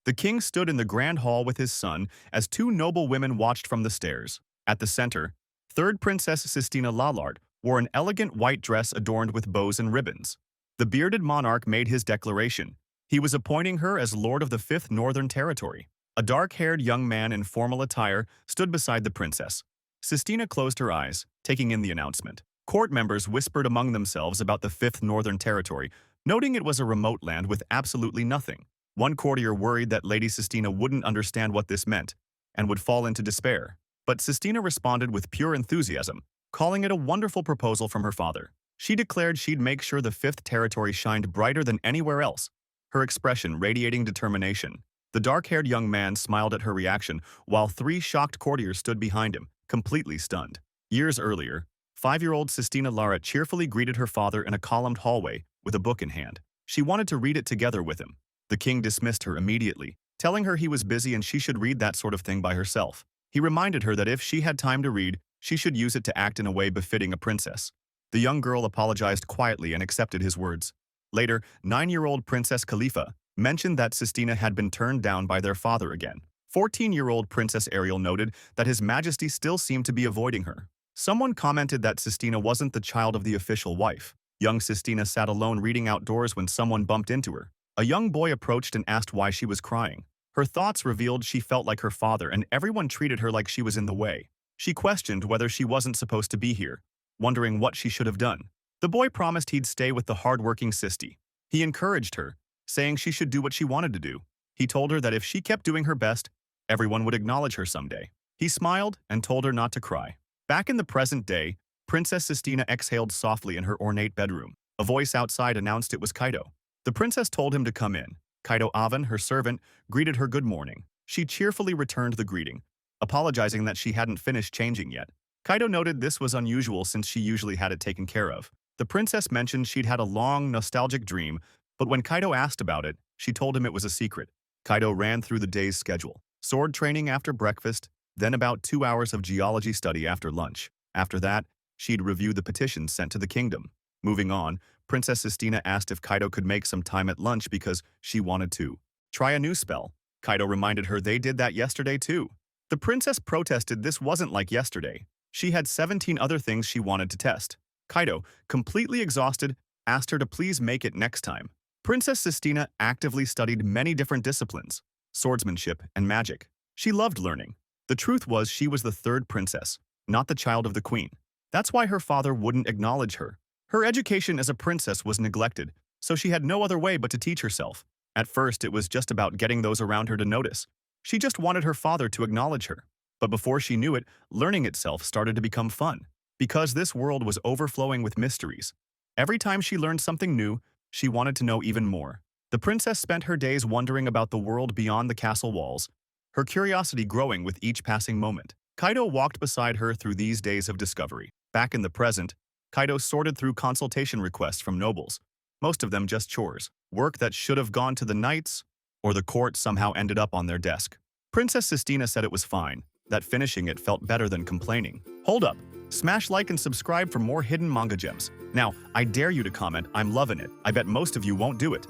The king stood in the grand hall with his son as two noble women watched from the stairs. At the center, third Princess Sistina Lalard wore an elegant white dress adorned with bows and ribbons. The bearded monarch made his declaration. He was appointing her as Lord of the Fifth Northern Territory. A dark-haired young man in formal attire stood beside the princess. Sistina closed her eyes, taking in the announcement. Court members whispered among themselves about the Fifth Northern Territory, noting it was a remote land with absolutely nothing. One courtier worried that Lady Sistina wouldn't understand what this meant and would fall into despair. But Sistina responded with pure enthusiasm, calling it a wonderful proposal from her father. She declared she'd make sure the Fifth Territory shined brighter than anywhere else, her expression radiating determination. The dark-haired young man smiled at her reaction, while three shocked courtiers stood behind him, completely stunned. Years earlier, 5-year-old Sistina Lara cheerfully greeted her father in a columned hallway with a book in hand. She wanted to read it together with him. The king dismissed her immediately, telling her he was busy and she should read that sort of thing by herself. He reminded her that if she had time to read, she should use it to act in a way befitting a princess. The young girl apologized quietly and accepted his words. Later, 9-year-old Princess Khalifa mentioned that Sistina had been turned down by their father again. 14-year-old Princess Ariel noted that His Majesty still seemed to be avoiding her. Someone commented that Sistina wasn't the child of the official wife. Young Sistina sat alone reading outdoors when someone bumped into her. A young boy approached and asked why she was crying. Her thoughts revealed she felt like her father and everyone treated her like she was in the way. She questioned whether she wasn't supposed to be here, wondering what she should have done. The boy promised he'd stay with the hard-working Sisti. He encouraged her, saying she should do what she wanted to do. He told her that if she kept doing her best, everyone would acknowledge her someday. He smiled and told her not to cry. Back in the present day, Princess Sistina exhaled softly in her ornate bedroom. A voice outside announced it was Kaido. The princess told him to come in. Kaido Avan, her servant, greeted her good morning. She cheerfully returned the greeting, apologizing that she hadn't finished changing yet. Kaido noted this was unusual since she usually had it taken care of. The princess mentioned she'd had a long, nostalgic dream, but when Kaido asked about it, she told him it was a secret. Kaido ran through the day's schedule. Sword training after breakfast, then about 2 hours of geology study after lunch. After that, she'd review the petitions sent to the kingdom. Moving on, Princess Sistina asked if Kaido could make some time at lunch because she wanted to try a new spell. Kaido reminded her they did that yesterday too. The princess protested this wasn't like yesterday. She had 17 other things she wanted to test. Kaido, completely exhausted, asked her to please make it next time. Princess Sistina actively studied many different disciplines, swordsmanship and magic. She loved learning. The truth was she was the third princess, not the child of the queen. That's why her father wouldn't acknowledge her. Her education as a princess was neglected, so she had no other way but to teach herself. At first, it was just about getting those around her to notice. She just wanted her father to acknowledge her. But before she knew it, learning itself started to become fun. Because this world was overflowing with mysteries. Every time she learned something new, she wanted to know even more. The princess spent her days wondering about the world beyond the castle walls, her curiosity growing with each passing moment. Kaido walked beside her through these days of discovery. Back in the present, Kaido sorted through consultation requests from nobles, most of them just chores, work that should have gone to the knights, or the court somehow ended up on their desk. Princess Sistina said it was fine, that finishing it felt better than complaining. Hold up, smash like and subscribe for more hidden manga gems. Now, I dare you to comment, I'm loving it. I bet most of you won't do it.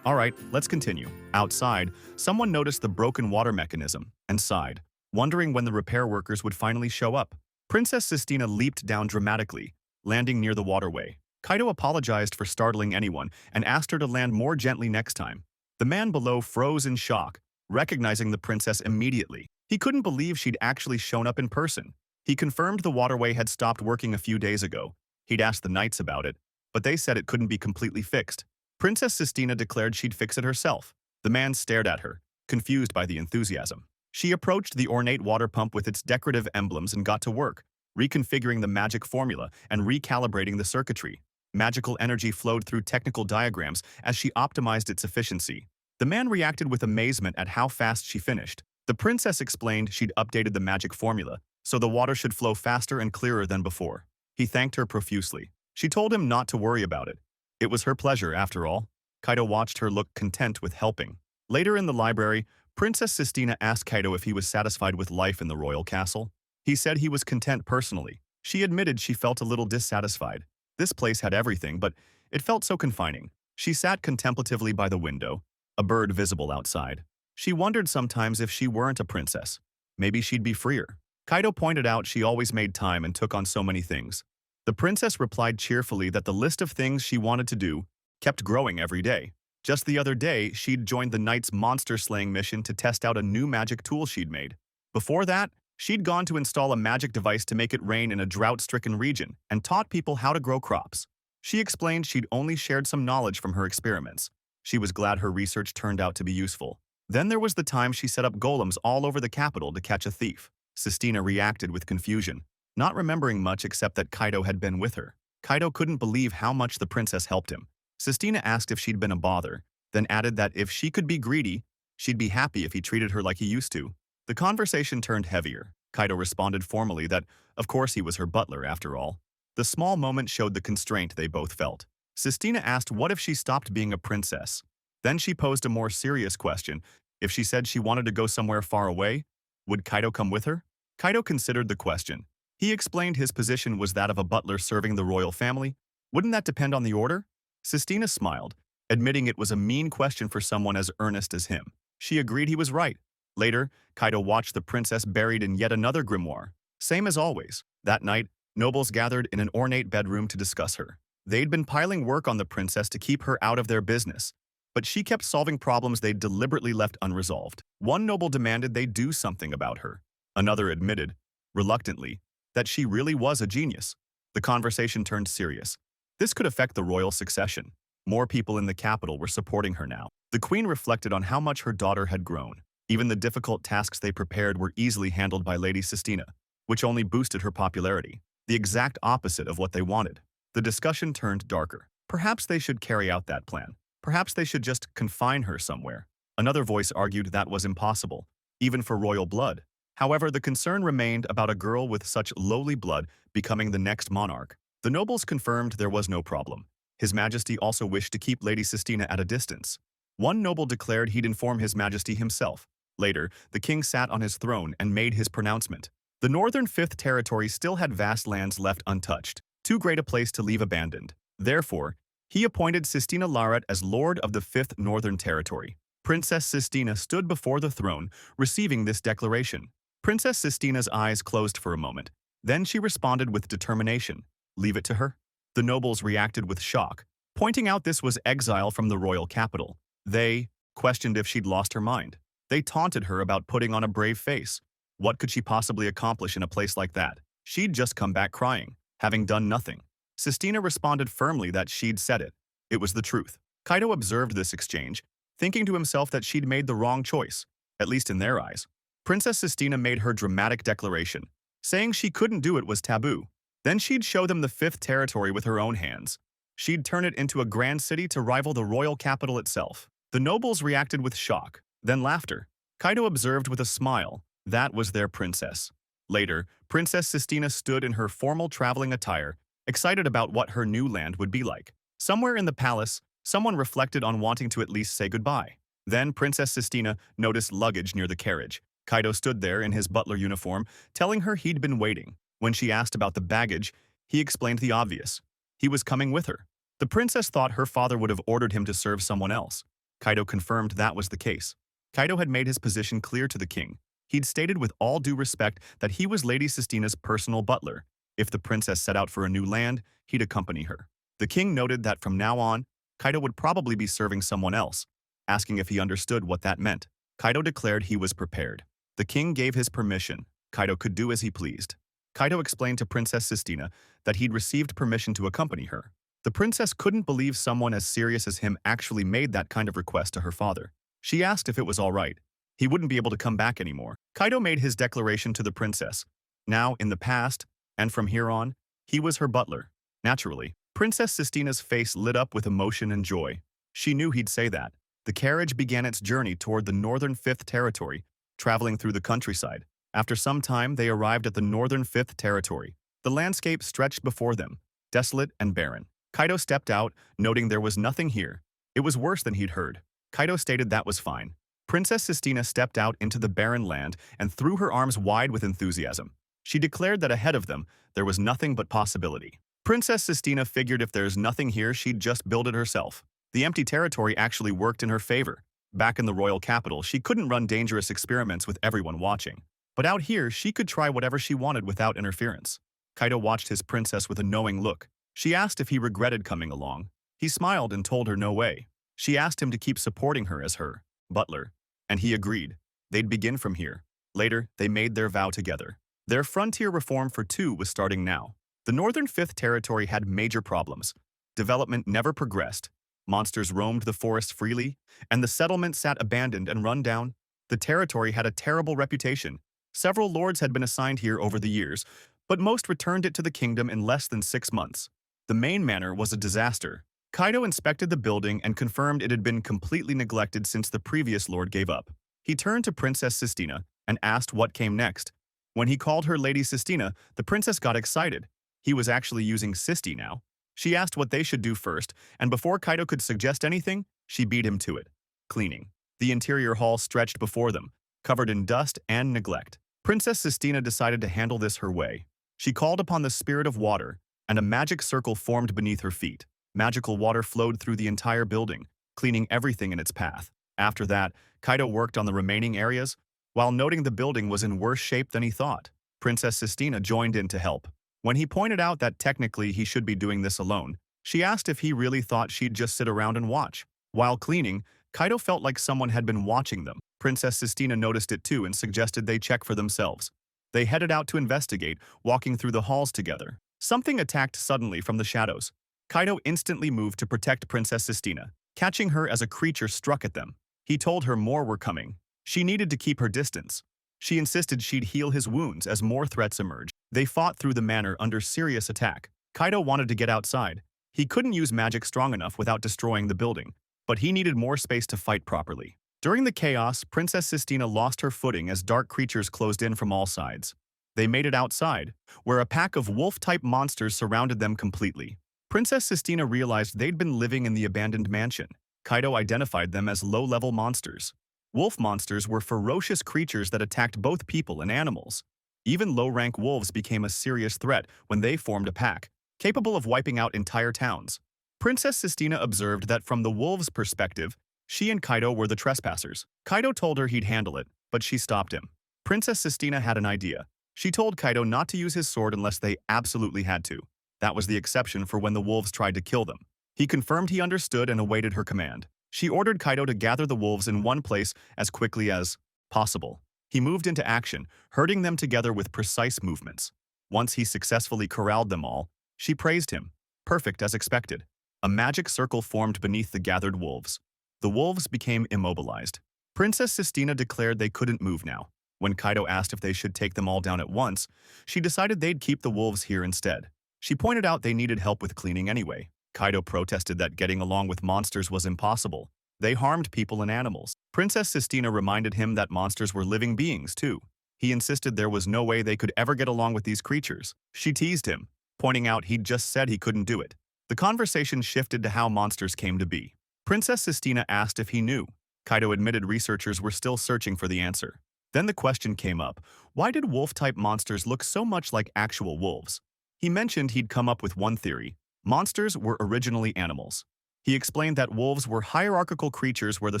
Alright, let's continue. Outside, someone noticed the broken water mechanism and sighed, wondering when the repair workers would finally show up. Princess Sistina leaped down dramatically, landing near the waterway. Kaido apologized for startling anyone and asked her to land more gently next time. The man below froze in shock, recognizing the princess immediately. He couldn't believe she'd actually shown up in person. He confirmed the waterway had stopped working a few days ago. He'd asked the knights about it, but they said it couldn't be completely fixed. Princess Sistina declared she'd fix it herself. The man stared at her, confused by the enthusiasm. She approached the ornate water pump with its decorative emblems and got to work, reconfiguring the magic formula and recalibrating the circuitry. Magical energy flowed through technical diagrams as she optimized its efficiency. The man reacted with amazement at how fast she finished. The princess explained she'd updated the magic formula, so the water should flow faster and clearer than before. He thanked her profusely. She told him not to worry about it. It was her pleasure, after all. Kaido watched her look content with helping. Later in the library, Princess Sistina asked Kaido if he was satisfied with life in the royal castle. He said he was content personally. She admitted she felt a little dissatisfied. This place had everything, but it felt so confining. She sat contemplatively by the window, a bird visible outside. She wondered sometimes if she weren't a princess. Maybe she'd be freer. Kaido pointed out she always made time and took on so many things. The princess replied cheerfully that the list of things she wanted to do kept growing every day. Just the other day, she'd joined the knight's monster-slaying mission to test out a new magic tool she'd made. Before that, she'd gone to install a magic device to make it rain in a drought-stricken region and taught people how to grow crops. She explained she'd only shared some knowledge from her experiments. She was glad her research turned out to be useful. Then there was the time she set up golems all over the capital to catch a thief. Sistina reacted with confusion, not remembering much except that Kaido had been with her. Kaido couldn't believe how much the princess helped him. Sistina asked if she'd been a bother, then added that if she could be greedy, she'd be happy if he treated her like he used to. The conversation turned heavier. Kaido responded formally that, of course, he was her butler after all. The small moment showed the constraint they both felt. Sistina asked what if she stopped being a princess. Then she posed a more serious question. If she said she wanted to go somewhere far away, would Kaido come with her? Kaido considered the question. He explained his position was that of a butler serving the royal family. Wouldn't that depend on the order? Sistina smiled, admitting it was a mean question for someone as earnest as him. She agreed he was right. Later, Kaido watched the princess buried in yet another grimoire. Same as always. That night, nobles gathered in an ornate bedroom to discuss her. They'd been piling work on the princess to keep her out of their business, but she kept solving problems they'd deliberately left unresolved. One noble demanded they do something about her. Another admitted, reluctantly, that she really was a genius. The conversation turned serious. This could affect the royal succession. More people in the capital were supporting her now. The queen reflected on how much her daughter had grown. Even the difficult tasks they prepared were easily handled by Lady Sistina, which only boosted her popularity. The exact opposite of what they wanted. The discussion turned darker. Perhaps they should carry out that plan. Perhaps they should just confine her somewhere. Another voice argued that was impossible, even for royal blood. However, the concern remained about a girl with such lowly blood becoming the next monarch. The nobles confirmed there was no problem. His Majesty also wished to keep Lady Sistina at a distance. One noble declared he'd inform His Majesty himself. Later, the king sat on his throne and made his pronouncement. The Northern Fifth Territory still had vast lands left untouched, too great a place to leave abandoned. Therefore, he appointed Sistina Larat as Lord of the Fifth Northern Territory. Princess Sistina stood before the throne, receiving this declaration. Princess Sistina's eyes closed for a moment. Then she responded with determination. Leave it to her? The nobles reacted with shock, pointing out this was exile from the royal capital. They questioned if she'd lost her mind. They taunted her about putting on a brave face. What could she possibly accomplish in a place like that? She'd just come back crying, having done nothing. Sistina responded firmly that she'd said it. It was the truth. Kaido observed this exchange, thinking to himself that she'd made the wrong choice, at least in their eyes. Princess Sistina made her dramatic declaration, saying she couldn't do it was taboo. Then she'd show them the Fifth Territory with her own hands. She'd turn it into a grand city to rival the royal capital itself. The nobles reacted with shock, then laughter. Kaido observed with a smile. That was their princess. Later, Princess Sistina stood in her formal traveling attire, excited about what her new land would be like. Somewhere in the palace, someone reflected on wanting to at least say goodbye. Then Princess Sistina noticed luggage near the carriage. Kaido stood there in his butler uniform, telling her he'd been waiting. When she asked about the baggage, he explained the obvious. He was coming with her. The princess thought her father would have ordered him to serve someone else. Kaido confirmed that was the case. Kaido had made his position clear to the king. He'd stated with all due respect that he was Lady Sistina's personal butler. If the princess set out for a new land, he'd accompany her. The king noted that from now on, Kaido would probably be serving someone else, asking if he understood what that meant. Kaido declared he was prepared. The king gave his permission. Kaido could do as he pleased. Kaido explained to Princess Sistina that he'd received permission to accompany her. The princess couldn't believe someone as serious as him actually made that kind of request to her father. She asked if it was all right. He wouldn't be able to come back anymore. Kaido made his declaration to the princess. Now, in the past, and from here on, he was her butler. Naturally, Princess Sistina's face lit up with emotion and joy. She knew he'd say that. The carriage began its journey toward the Northern Fifth Territory, traveling through the countryside. After some time, they arrived at the Northern Fifth Territory. The landscape stretched before them, desolate and barren. Kaido stepped out, noting there was nothing here. It was worse than he'd heard. Kaido stated that was fine. Princess Sistina stepped out into the barren land and threw her arms wide with enthusiasm. She declared that ahead of them, there was nothing but possibility. Princess Sistina figured if there's nothing here, she'd just build it herself. The empty territory actually worked in her favor. Back in the royal capital, she couldn't run dangerous experiments with everyone watching. But out here, she could try whatever she wanted without interference. Kaido watched his princess with a knowing look. She asked if he regretted coming along. He smiled and told her no way. She asked him to keep supporting her as her butler, and he agreed. They'd begin from here. Later, they made their vow together. Their frontier reform for two was starting now. The Northern Fifth Territory had major problems. Development never progressed. Monsters roamed the forest freely, and the settlement sat abandoned and run down. The territory had a terrible reputation. Several lords had been assigned here over the years, but most returned it to the kingdom in less than 6 months. The main manor was a disaster. Kaido inspected the building and confirmed it had been completely neglected since the previous lord gave up. He turned to Princess Sistina and asked what came next. When he called her Lady Sistina, the princess got excited. He was actually using Sisti now. She asked what they should do first, and before Kaido could suggest anything, she beat him to it. Cleaning. The interior hall stretched before them, covered in dust and neglect. Princess Sistina decided to handle this her way. She called upon the spirit of water, and a magic circle formed beneath her feet. Magical water flowed through the entire building, cleaning everything in its path. After that, Kaido worked on the remaining areas, while noting the building was in worse shape than he thought. Princess Sistina joined in to help. When he pointed out that technically he should be doing this alone, she asked if he really thought she'd just sit around and watch. While cleaning, Kaido felt like someone had been watching them. Princess Sistina noticed it too and suggested they check for themselves. They headed out to investigate, walking through the halls together. Something attacked suddenly from the shadows. Kaido instantly moved to protect Princess Sistina, catching her as a creature struck at them. He told her more were coming. She needed to keep her distance. She insisted she'd heal his wounds as more threats emerged. They fought through the manor under serious attack. Kaido wanted to get outside. He couldn't use magic strong enough without destroying the building, but he needed more space to fight properly. During the chaos, Princess Sistina lost her footing as dark creatures closed in from all sides. They made it outside, where a pack of wolf-type monsters surrounded them completely. Princess Sistina realized they'd been living in the abandoned mansion. Kaido identified them as low-level monsters. Wolf monsters were ferocious creatures that attacked both people and animals. Even low-rank wolves became a serious threat when they formed a pack, capable of wiping out entire towns. Princess Sistina observed that from the wolves' perspective, she and Kaido were the trespassers. Kaido told her he'd handle it, but she stopped him. Princess Sistina had an idea. She told Kaido not to use his sword unless they absolutely had to. That was the exception for when the wolves tried to kill them. He confirmed he understood and awaited her command. She ordered Kaido to gather the wolves in one place as quickly as possible. He moved into action, herding them together with precise movements. Once he successfully corralled them all, she praised him. Perfect as expected. A magic circle formed beneath the gathered wolves. The wolves became immobilized. Princess Sistina declared they couldn't move now. When Kaido asked if they should take them all down at once, she decided they'd keep the wolves here instead. She pointed out they needed help with cleaning anyway. Kaido protested that getting along with monsters was impossible. They harmed people and animals. Princess Sistina reminded him that monsters were living beings, too. He insisted there was no way they could ever get along with these creatures. She teased him, pointing out he'd just said he couldn't do it. The conversation shifted to how monsters came to be. Princess Sistina asked if he knew. Kaido admitted researchers were still searching for the answer. Then the question came up, why did wolf-type monsters look so much like actual wolves? He mentioned he'd come up with one theory. Monsters were originally animals. He explained that wolves were hierarchical creatures where the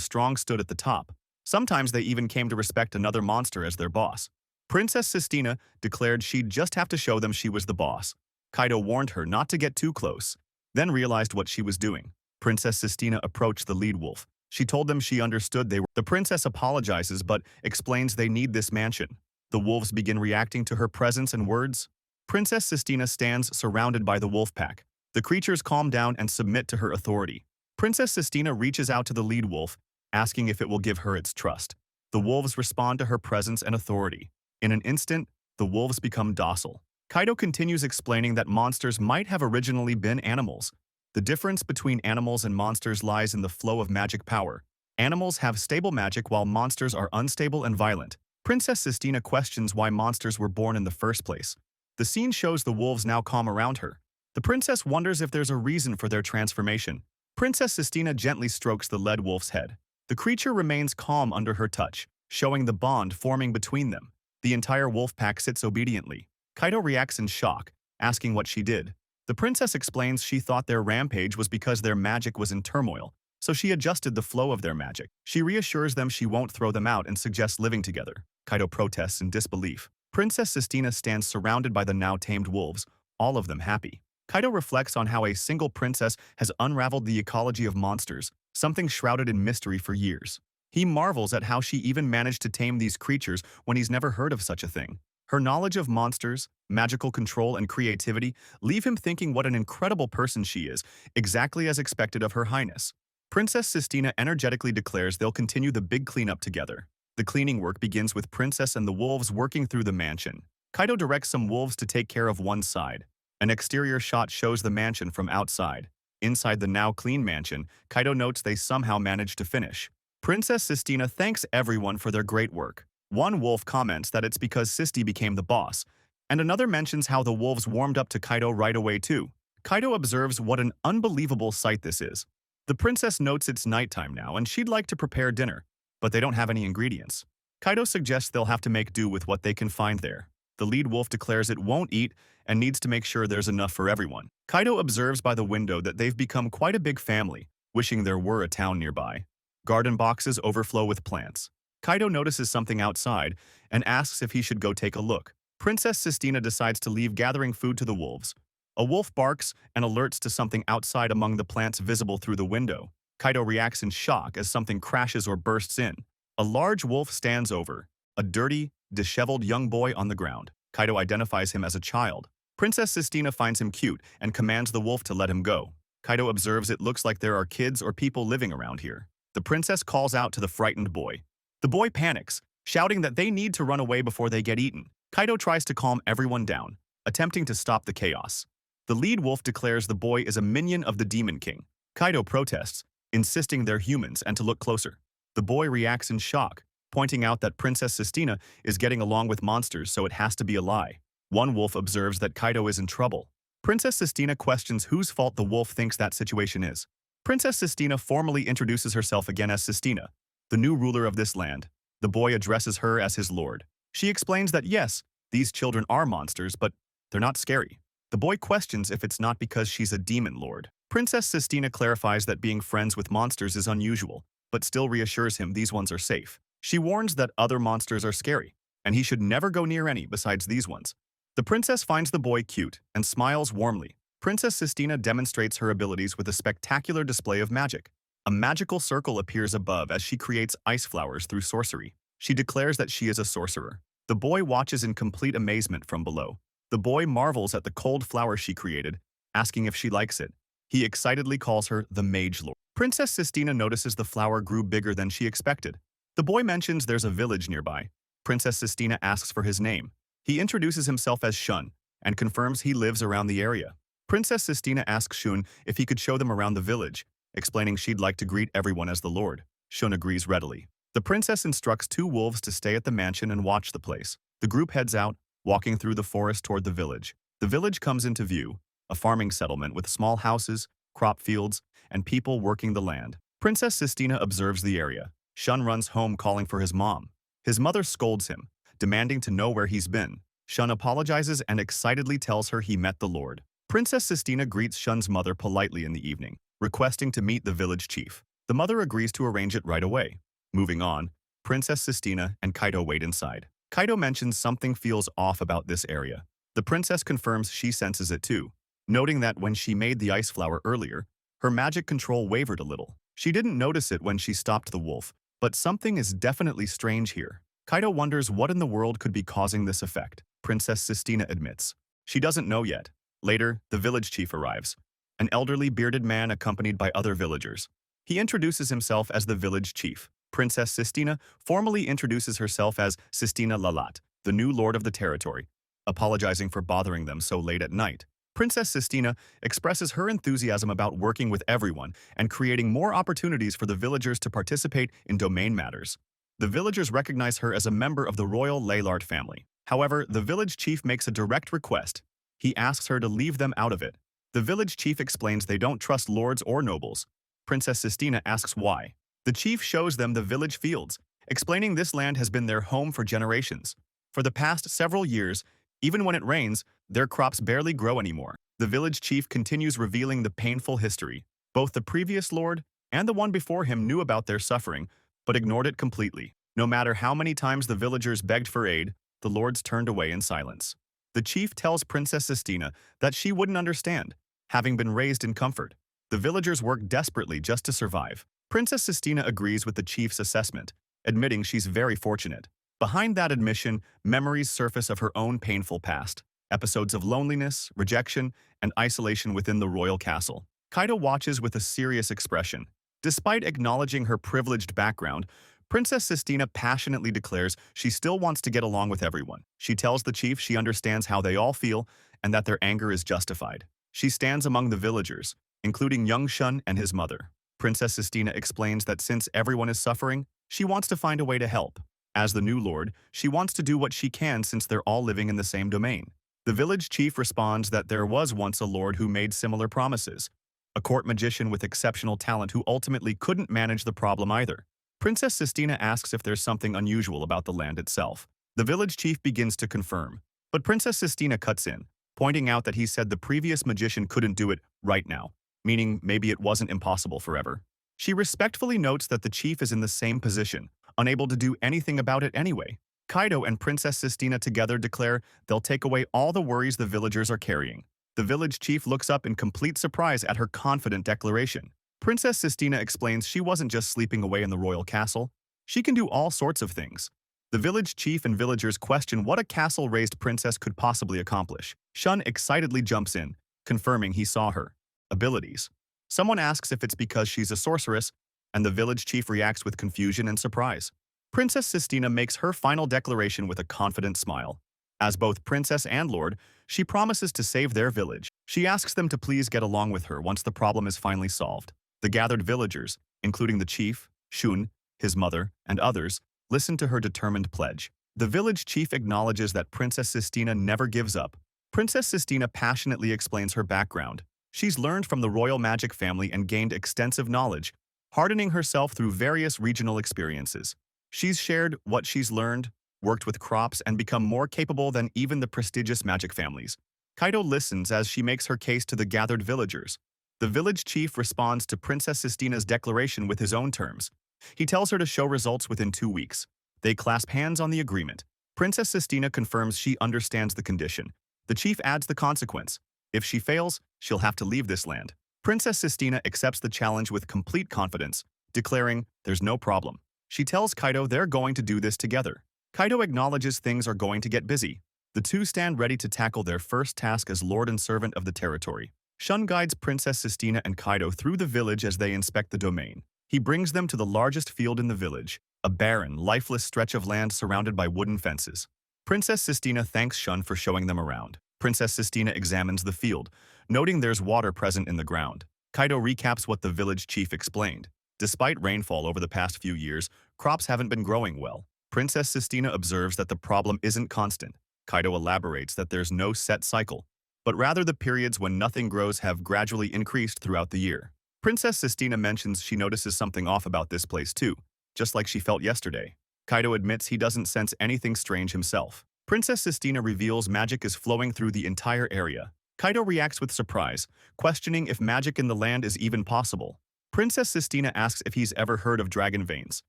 strong stood at the top. Sometimes they even came to respect another monster as their boss. Princess Sistina declared she'd just have to show them she was the boss. Kaido warned her not to get too close, then realized what she was doing. Princess Sistina approached the lead wolf. She told them she understood they were. The princess apologizes but explains they need this mansion. The wolves begin reacting to her presence and words. Princess Sistina stands surrounded by the wolf pack. The creatures calm down and submit to her authority. Princess Sistina reaches out to the lead wolf, asking if it will give her its trust. The wolves respond to her presence and authority. In an instant, the wolves become docile. Kaido continues explaining that monsters might have originally been animals. The difference between animals and monsters lies in the flow of magic power. Animals have stable magic while monsters are unstable and violent. Princess Sistina questions why monsters were born in the first place. The scene shows the wolves now calm around her. The princess wonders if there's a reason for their transformation. Princess Sistina gently strokes the lead wolf's head. The creature remains calm under her touch, showing the bond forming between them. The entire wolf pack sits obediently. Kaido reacts in shock, asking what she did. The princess explains she thought their rampage was because their magic was in turmoil. so she adjusted the flow of their magic. She reassures them she won't throw them out and suggests living together. Kaido protests in disbelief. Princess Sistina stands surrounded by the now tamed wolves, all of them happy. Kaido reflects on how a single princess has unraveled the ecology of monsters, something shrouded in mystery for years. He marvels at how she even managed to tame these creatures when he's never heard of such a thing. Her knowledge of monsters, magical control, and creativity leave him thinking what an incredible person she is, exactly as expected of Her Highness. Princess Sistina energetically declares they'll continue the big cleanup together. The cleaning work begins with Princess and the wolves working through the mansion. Kaido directs some wolves to take care of one side. An exterior shot shows the mansion from outside. Inside the now clean mansion, Kaido notes they somehow managed to finish. Princess Sistina thanks everyone for their great work. One wolf comments that it's because Sisti became the boss, and another mentions how the wolves warmed up to Kaido right away too. Kaido observes what an unbelievable sight this is. The princess notes it's nighttime now and she'd like to prepare dinner, but they don't have any ingredients. Kaido suggests they'll have to make do with what they can find there. The lead wolf declares it won't eat and needs to make sure there's enough for everyone. Kaido observes by the window that they've become quite a big family, wishing there were a town nearby. Garden boxes overflow with plants. Kaido notices something outside and asks if he should go take a look. Princess Sistina decides to leave gathering food to the wolves. A wolf barks and alerts to something outside among the plants visible through the window. Kaido reacts in shock as something crashes or bursts in. A large wolf stands over a dirty, disheveled young boy on the ground. Kaido identifies him as a child. Princess Sistina finds him cute and commands the wolf to let him go. Kaido observes it looks like there are kids or people living around here. The princess calls out to the frightened boy. The boy panics, shouting that they need to run away before they get eaten. Kaido tries to calm everyone down, attempting to stop the chaos. The lead wolf declares the boy is a minion of the Demon King. Kaido protests, insisting they're humans and to look closer. The boy reacts in shock, pointing out that Princess Sistina is getting along with monsters, so it has to be a lie. One wolf observes that Kaido is in trouble. Princess Sistina questions whose fault the wolf thinks that situation is. Princess Sistina formally introduces herself again as Sistina, the new ruler of this land. The boy addresses her as his lord. She explains that yes, these children are monsters, but they're not scary. The boy questions if it's not because she's a demon lord. Princess Sistina clarifies that being friends with monsters is unusual, but still reassures him these ones are safe. She warns that other monsters are scary, and he should never go near any besides these ones. The princess finds the boy cute and smiles warmly. Princess Sistina demonstrates her abilities with a spectacular display of magic. A magical circle appears above as she creates ice flowers through sorcery. She declares that she is a sorcerer. The boy watches in complete amazement from below. The boy marvels at the cold flower she created, asking if she likes it. He excitedly calls her the Mage Lord. Princess Sistina notices the flower grew bigger than she expected. The boy mentions there's a village nearby. Princess Sistina asks for his name. He introduces himself as Shun and confirms he lives around the area. Princess Sistina asks Shun if he could show them around the village, explaining she'd like to greet everyone as the Lord. Shun agrees readily. The princess instructs two wolves to stay at the mansion and watch the place. The group heads out, walking through the forest toward the village. The village comes into view, a farming settlement with small houses, crop fields, and people working the land. Princess Sistina observes the area. Shun runs home calling for his mom. His mother scolds him, demanding to know where he's been. Shun apologizes and excitedly tells her he met the Lord. Princess Sistina greets Shun's mother politely in the evening, requesting to meet the village chief. The mother agrees to arrange it right away. Moving on, Princess Sistina and Kaido wait inside. Kaido mentions something feels off about this area. The princess confirms she senses it too, noting that when she made the ice flower earlier, her magic control wavered a little. She didn't notice it when she stopped the wolf, but something is definitely strange here. Kaido wonders what in the world could be causing this effect. Princess Sistina admits. She doesn't know yet. Later, the village chief arrives, an elderly bearded man accompanied by other villagers. He introduces himself as the village chief. Princess Sistina formally introduces herself as Sistina Lalat, the new lord of the territory, apologizing for bothering them so late at night. Princess Sistina expresses her enthusiasm about working with everyone and creating more opportunities for the villagers to participate in domain matters. The villagers recognize her as a member of the royal Laylard family. However, the village chief makes a direct request. He asks her to leave them out of it. The village chief explains they don't trust lords or nobles. Princess Sistina asks why. The chief shows them the village fields, explaining this land has been their home for generations. For the past several years, even when it rains, their crops barely grow anymore. The village chief continues revealing the painful history. Both the previous lord and the one before him knew about their suffering, but ignored it completely. No matter how many times the villagers begged for aid, the lords turned away in silence. The chief tells Princess Sistina that she wouldn't understand, having been raised in comfort. The villagers work desperately just to survive. Princess Sistina agrees with the chief's assessment, admitting she's very fortunate. Behind that admission, memories surface of her own painful past. Episodes of loneliness, rejection, and isolation within the royal castle. Kaido watches with a serious expression. Despite acknowledging her privileged background, Princess Sistina passionately declares she still wants to get along with everyone. She tells the chief she understands how they all feel and that their anger is justified. She stands among the villagers, including young Shun and his mother. Princess Sistina explains that since everyone is suffering, she wants to find a way to help. As the new lord, she wants to do what she can since they're all living in the same domain. The village chief responds that there was once a lord who made similar promises, a court magician with exceptional talent who ultimately couldn't manage the problem either. Princess Sistina asks if there's something unusual about the land itself. The village chief begins to confirm, but Princess Sistina cuts in, pointing out that he said the previous magician couldn't do it right now, meaning maybe it wasn't impossible forever. She respectfully notes that the chief is in the same position, unable to do anything about it anyway. Kaido and Princess Sistina together declare they'll take away all the worries the villagers are carrying. The village chief looks up in complete surprise at her confident declaration. Princess Sistina explains she wasn't just sleeping away in the royal castle. She can do all sorts of things. The village chief and villagers question what a castle-raised princess could possibly accomplish. Shun excitedly jumps in, confirming he saw her abilities. Someone asks if it's because she's a sorceress, and the village chief reacts with confusion and surprise. Princess Sistina makes her final declaration with a confident smile. As both princess and lord, she promises to save their village. She asks them to please get along with her once the problem is finally solved. The gathered villagers, including the chief, Shun, his mother, and others, listen to her determined pledge. The village chief acknowledges that Princess Sistina never gives up. Princess Sistina passionately explains her background. She's learned from the royal magic family and gained extensive knowledge, hardening herself through various regional experiences. She's shared what she's learned, worked with crops, and become more capable than even the prestigious magic families. Kaido listens as she makes her case to the gathered villagers. The village chief responds to Princess Sistina's declaration with his own terms. He tells her to show results within 2 weeks. They clasp hands on the agreement. Princess Sistina confirms she understands the condition. The chief adds the consequence. If she fails, she'll have to leave this land. Princess Sistina accepts the challenge with complete confidence, declaring there's no problem. She tells Kaido they're going to do this together. Kaido acknowledges things are going to get busy. The two stand ready to tackle their first task as lord and servant of the territory. Shun guides Princess Sistina and Kaido through the village as they inspect the domain. He brings them to the largest field in the village, a barren, lifeless stretch of land surrounded by wooden fences. Princess Sistina thanks Shun for showing them around. Princess Sistina examines the field, noting there's water present in the ground. Kaido recaps what the village chief explained. Despite rainfall over the past few years, crops haven't been growing well. Princess Sistina observes that the problem isn't constant. Kaido elaborates that there's no set cycle, but rather the periods when nothing grows have gradually increased throughout the year. Princess Sistina mentions she notices something off about this place too, just like she felt yesterday. Kaido admits he doesn't sense anything strange himself. Princess Sistina reveals magic is flowing through the entire area. Kaido reacts with surprise, questioning if magic in the land is even possible. Princess Sistina asks if he's ever heard of dragon veins.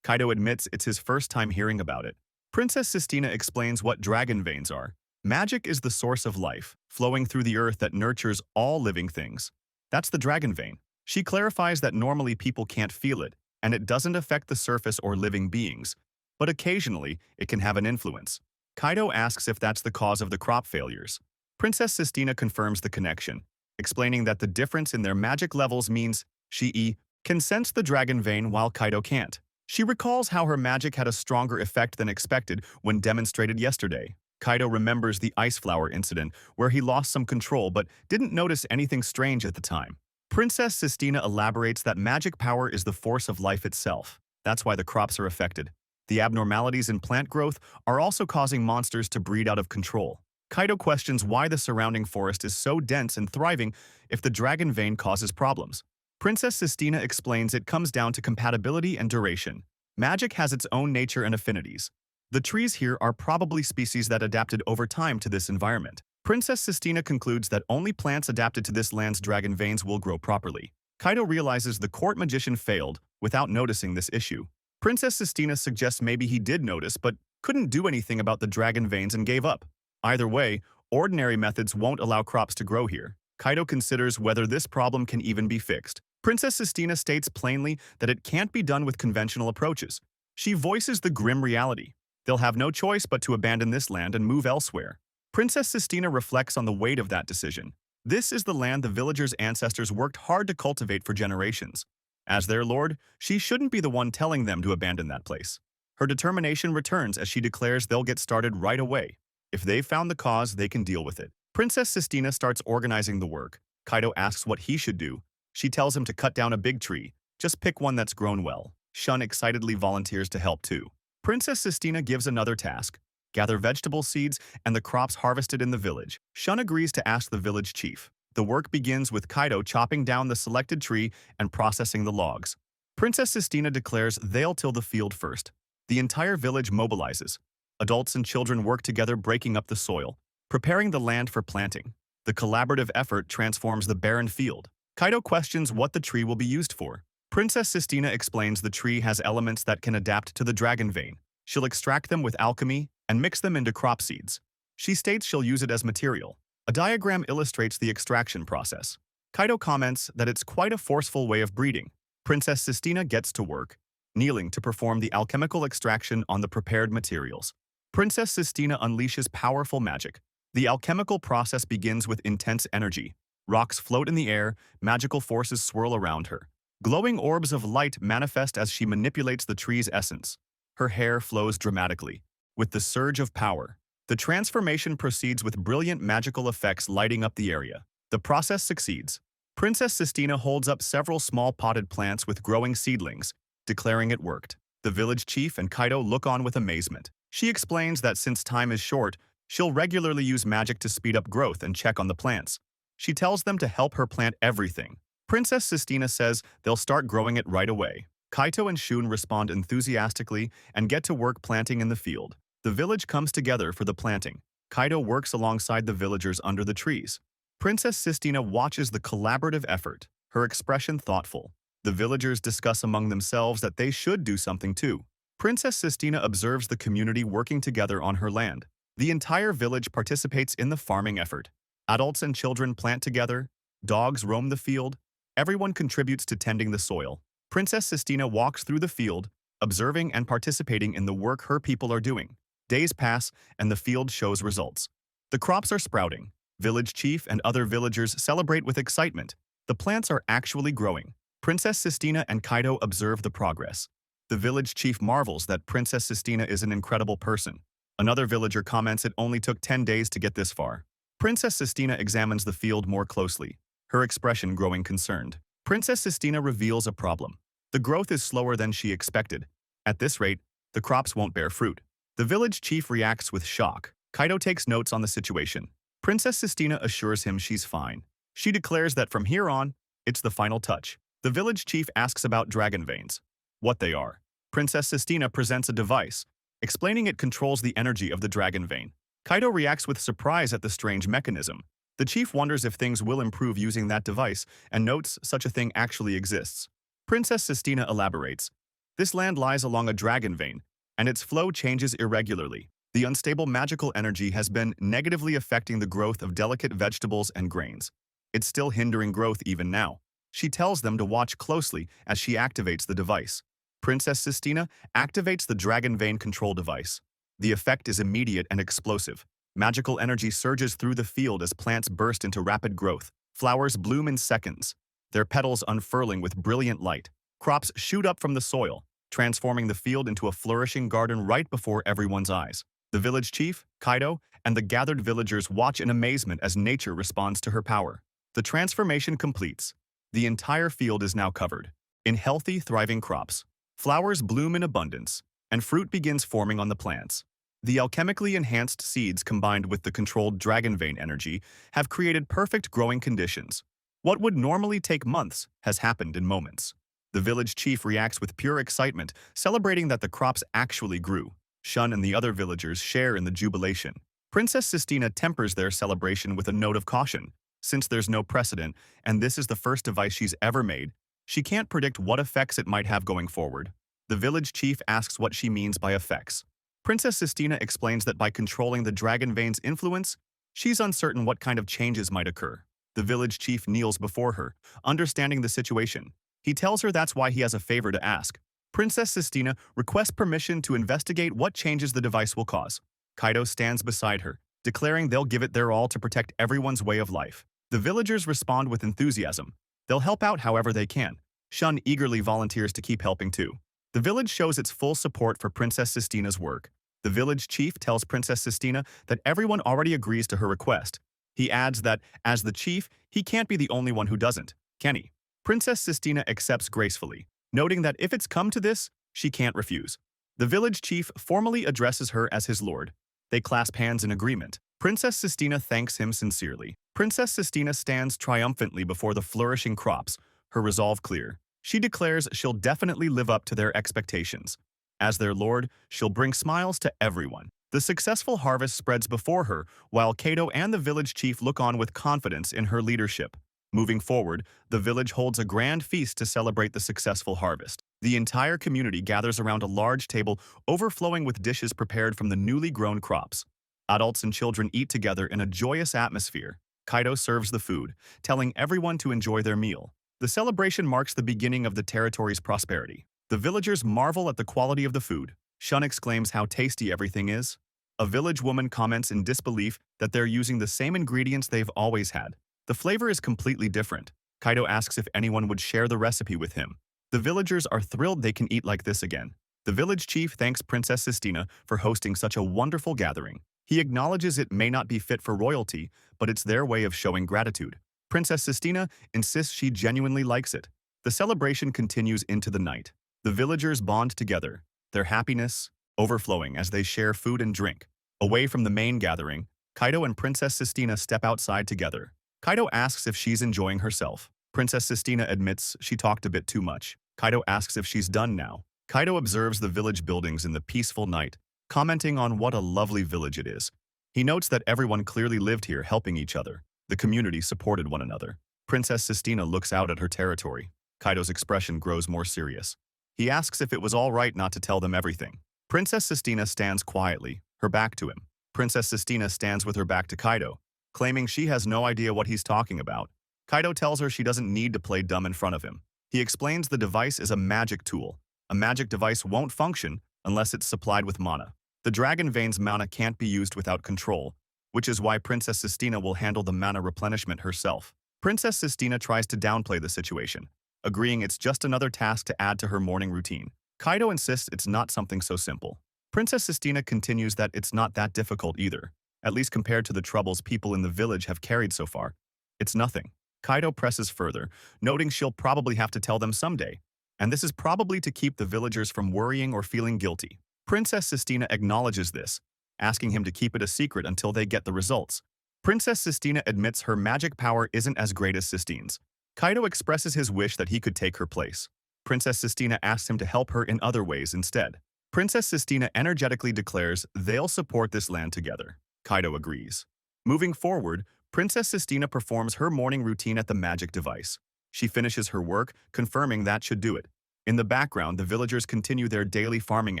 Kaido admits it's his first time hearing about it. Princess Sistina explains what dragon veins are. Magic is the source of life, flowing through the earth that nurtures all living things. That's the dragon vein. She clarifies that normally people can't feel it, and it doesn't affect the surface or living beings, but occasionally it can have an influence. Kaido asks if that's the cause of the crop failures. Princess Sistina confirms the connection, explaining that the difference in their magic levels means she can sense the dragon vein while Kaido can't. She recalls how her magic had a stronger effect than expected when demonstrated yesterday. Kaido remembers the ice flower incident where he lost some control but didn't notice anything strange at the time. Princess Sistina elaborates that magic power is the force of life itself. That's why the crops are affected. The abnormalities in plant growth are also causing monsters to breed out of control. Kaido questions why the surrounding forest is so dense and thriving if the dragon vein causes problems. Princess Sistina explains it comes down to compatibility and duration. Magic has its own nature and affinities. The trees here are probably species that adapted over time to this environment. Princess Sistina concludes that only plants adapted to this land's dragon veins will grow properly. Kaido realizes the court magician failed without noticing this issue. Princess Sistina suggests maybe he did notice but couldn't do anything about the dragon veins and gave up. Either way, ordinary methods won't allow crops to grow here. Kaido considers whether this problem can even be fixed. Princess Sistina states plainly that it can't be done with conventional approaches. She voices the grim reality. They'll have no choice but to abandon this land and move elsewhere. Princess Sistina reflects on the weight of that decision. This is the land the villagers' ancestors worked hard to cultivate for generations. As their lord, she shouldn't be the one telling them to abandon that place. Her determination returns as she declares they'll get started right away. If they've found the cause, they can deal with it. Princess Sistina starts organizing the work. Kaido asks what he should do. She tells him to cut down a big tree. Just pick one that's grown well. Shun excitedly volunteers to help too. Princess Sistina gives another task. Gather vegetable seeds and the crops harvested in the village. Shun agrees to ask the village chief. The work begins with Kaido chopping down the selected tree and processing the logs. Princess Sistina declares they'll till the field first. The entire village mobilizes. Adults and children work together breaking up the soil, preparing the land for planting. The collaborative effort transforms the barren field. Kaido questions what the tree will be used for. Princess Sistina explains the tree has elements that can adapt to the dragon vein. She'll extract them with alchemy and mix them into crop seeds. She states she'll use it as material. A diagram illustrates the extraction process. Kaido comments that it's quite a forceful way of breeding. Princess Sistina gets to work, kneeling to perform the alchemical extraction on the prepared materials. Princess Sistina unleashes powerful magic. The alchemical process begins with intense energy. Rocks float in the air, magical forces swirl around her. Glowing orbs of light manifest as she manipulates the tree's essence. Her hair flows dramatically. With the surge of power, the transformation proceeds with brilliant magical effects lighting up the area. The process succeeds. Princess Sistina holds up several small potted plants with growing seedlings, declaring it worked. The village chief and Kaido look on with amazement. She explains that since time is short, she'll regularly use magic to speed up growth and check on the plants. She tells them to help her plant everything. Princess Sistina says they'll start growing it right away. Kaito and Shun respond enthusiastically and get to work planting in the field. The village comes together for the planting. Kaito works alongside the villagers under the trees. Princess Sistina watches the collaborative effort, her expression thoughtful. The villagers discuss among themselves that they should do something too. Princess Sistina observes the community working together on her land. The entire village participates in the farming effort. Adults and children plant together. Dogs roam the field. Everyone contributes to tending the soil. Princess Sistina walks through the field, observing and participating in the work her people are doing. Days pass, and the field shows results. The crops are sprouting. Village chief and other villagers celebrate with excitement. The plants are actually growing. Princess Sistina and Kaito observe the progress. The village chief marvels that Princess Sistina is an incredible person. Another villager comments it only took 10 days to get this far. Princess Sistina examines the field more closely, her expression growing concerned. Princess Sistina reveals a problem. The growth is slower than she expected. At this rate, the crops won't bear fruit. The village chief reacts with shock. Kaito takes notes on the situation. Princess Sistina assures him she's fine. She declares that from here on, it's the final touch. The village chief asks about dragon veins. What they are. Princess Sistina presents a device, explaining it controls the energy of the dragon vein. Kaito reacts with surprise at the strange mechanism. The chief wonders if things will improve using that device and notes such a thing actually exists. Princess Sistina elaborates. This land lies along a dragon vein, and its flow changes irregularly. The unstable magical energy has been negatively affecting the growth of delicate vegetables and grains. It's still hindering growth even now. She tells them to watch closely as she activates the device. Princess Sistina activates the dragon vein control device. The effect is immediate and explosive. Magical energy surges through the field as plants burst into rapid growth. Flowers bloom in seconds, their petals unfurling with brilliant light. Crops shoot up from the soil, transforming the field into a flourishing garden right before everyone's eyes. The village chief, Kaito, and the gathered villagers watch in amazement as nature responds to her power. The transformation completes. The entire field is now covered in healthy, thriving crops. Flowers bloom in abundance, and fruit begins forming on the plants. The alchemically enhanced seeds combined with the controlled dragon vein energy have created perfect growing conditions. What would normally take months has happened in moments. The village chief reacts with pure excitement, celebrating that the crops actually grew. Shun and the other villagers share in the jubilation. Princess Sistina tempers their celebration with a note of caution, Since there's no precedent, and this is the first device she's ever made, she can't predict what effects it might have going forward. The village chief asks what she means by effects. Princess Sistina explains that by controlling the dragon vein's influence, she's uncertain what kind of changes might occur. The village chief kneels before her, understanding the situation. He tells her that's why he has a favor to ask. Princess Sistina requests permission to investigate what changes the device will cause. Kaido stands beside her, declaring they'll give it their all to protect everyone's way of life. The villagers respond with enthusiasm. They'll help out however they can. Shun eagerly volunteers to keep helping too. The village shows its full support for Princess Sistina's work. The village chief tells Princess Sistina that everyone already agrees to her request. He adds that, as the chief, he can't be the only one who doesn't, can he? Princess Sistina accepts gracefully, noting that if it's come to this, she can't refuse. The village chief formally addresses her as his lord. They clasp hands in agreement. Princess Sistina thanks him sincerely. Princess Sistina stands triumphantly before the flourishing crops, her resolve clear. She declares she'll definitely live up to their expectations. As their lord, she'll bring smiles to everyone. The successful harvest spreads before her, while Kaido and the village chief look on with confidence in her leadership. Moving forward, the village holds a grand feast to celebrate the successful harvest. The entire community gathers around a large table overflowing with dishes prepared from the newly grown crops. Adults and children eat together in a joyous atmosphere. Kaido serves the food, telling everyone to enjoy their meal. The celebration marks the beginning of the territory's prosperity. The villagers marvel at the quality of the food. Shun exclaims how tasty everything is. A village woman comments in disbelief that they're using the same ingredients they've always had. The flavor is completely different. Kaido asks if anyone would share the recipe with him. The villagers are thrilled they can eat like this again. The village chief thanks Princess Sistina for hosting such a wonderful gathering. He acknowledges it may not be fit for royalty, but it's their way of showing gratitude. Princess Sistina insists she genuinely likes it. The celebration continues into the night. The villagers bond together, their happiness overflowing as they share food and drink. Away from the main gathering, Kaido and Princess Sistina step outside together. Kaido asks if she's enjoying herself. Princess Sistina admits she talked a bit too much. Kaido asks if she's done now. Kaido observes the village buildings in the peaceful night, commenting on what a lovely village it is. He notes that everyone clearly lived here helping each other. The community supported one another. Princess Sistina looks out at her territory. Kaido's expression grows more serious. He asks if it was all right not to tell them everything. Princess Sistina stands quietly, her back to him. Princess Sistina stands with her back to Kaido, claiming she has no idea what he's talking about. Kaido tells her she doesn't need to play dumb in front of him. He explains the device is a magic tool. A magic device won't function unless it's supplied with mana. The dragon vein's mana can't be used without control, which is why Princess Sistina will handle the mana replenishment herself. Princess Sistina tries to downplay the situation, agreeing it's just another task to add to her morning routine. Kaido insists it's not something so simple. Princess Sistina continues that it's not that difficult either, at least compared to the troubles people in the village have carried so far. It's nothing. Kaido presses further, noting she'll probably have to tell them someday, and this is probably to keep the villagers from worrying or feeling guilty. Princess Sistina acknowledges this, asking him to keep it a secret until they get the results. Princess Sistina admits her magic power isn't as great as Sistine's. Kaido expresses his wish that he could take her place. Princess Sistina asks him to help her in other ways instead. Princess Sistina energetically declares they'll support this land together. Kaido agrees. Moving forward, Princess Sistina performs her morning routine at the magic device. She finishes her work, confirming that should do it. In the background, the villagers continue their daily farming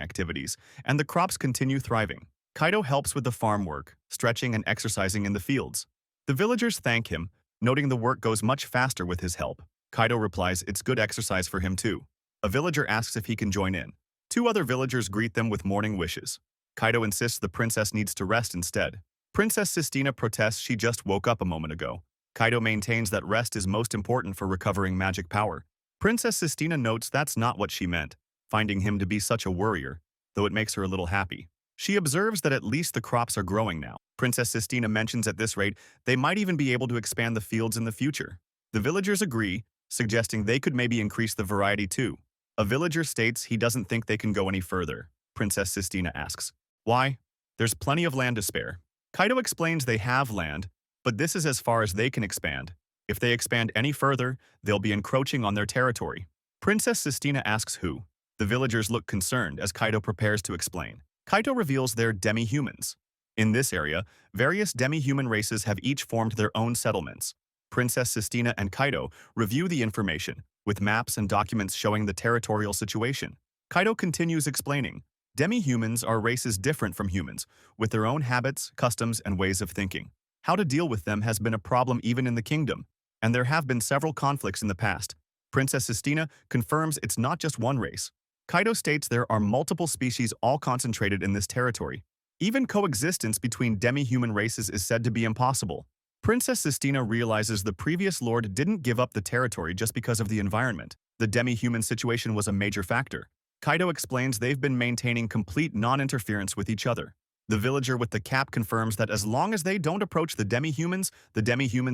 activities, and the crops continue thriving. Kaido helps with the farm work, stretching and exercising in the fields. The villagers thank him, noting the work goes much faster with his help. Kaido replies it's good exercise for him too. A villager asks if he can join in. Two other villagers greet them with morning wishes. Kaido insists the princess needs to rest instead. Princess Sistina protests she just woke up a moment ago. Kaido maintains that rest is most important for recovering magic power. Princess Sistina notes that's not what she meant, finding him to be such a worrier, though it makes her a little happy. She observes that at least the crops are growing now. Princess Sistina mentions at this rate they might even be able to expand the fields in the future. The villagers agree, suggesting they could maybe increase the variety too. A villager states he doesn't think they can go any further. Princess Sistina asks, why? There's plenty of land to spare. Kaido explains they have land, but this is as far as they can expand. If they expand any further, they'll be encroaching on their territory. Princess Sistina asks who. The villagers look concerned as Kaido prepares to explain. Kaido reveals they're Demihumans. In this area, various Demihuman races have each formed their own settlements. Princess Sistina and Kaido review the information, with maps and documents showing the territorial situation. Kaido continues explaining, Demi-humans are races different from humans, with their own habits, customs, and ways of thinking. How to deal with them has been a problem even in the kingdom, and there have been several conflicts in the past. Princess Sistina confirms it's not just one race. Kaido states there are multiple species all concentrated in this territory. Even coexistence between demi-human races is said to be impossible. Princess Sistina realizes the previous lord didn't give up the territory just because of the environment. The demi-human situation was a major factor. Kaido explains they've been maintaining complete non-interference with each other. The villager with the cap confirms that as long as they don't approach the demi-humans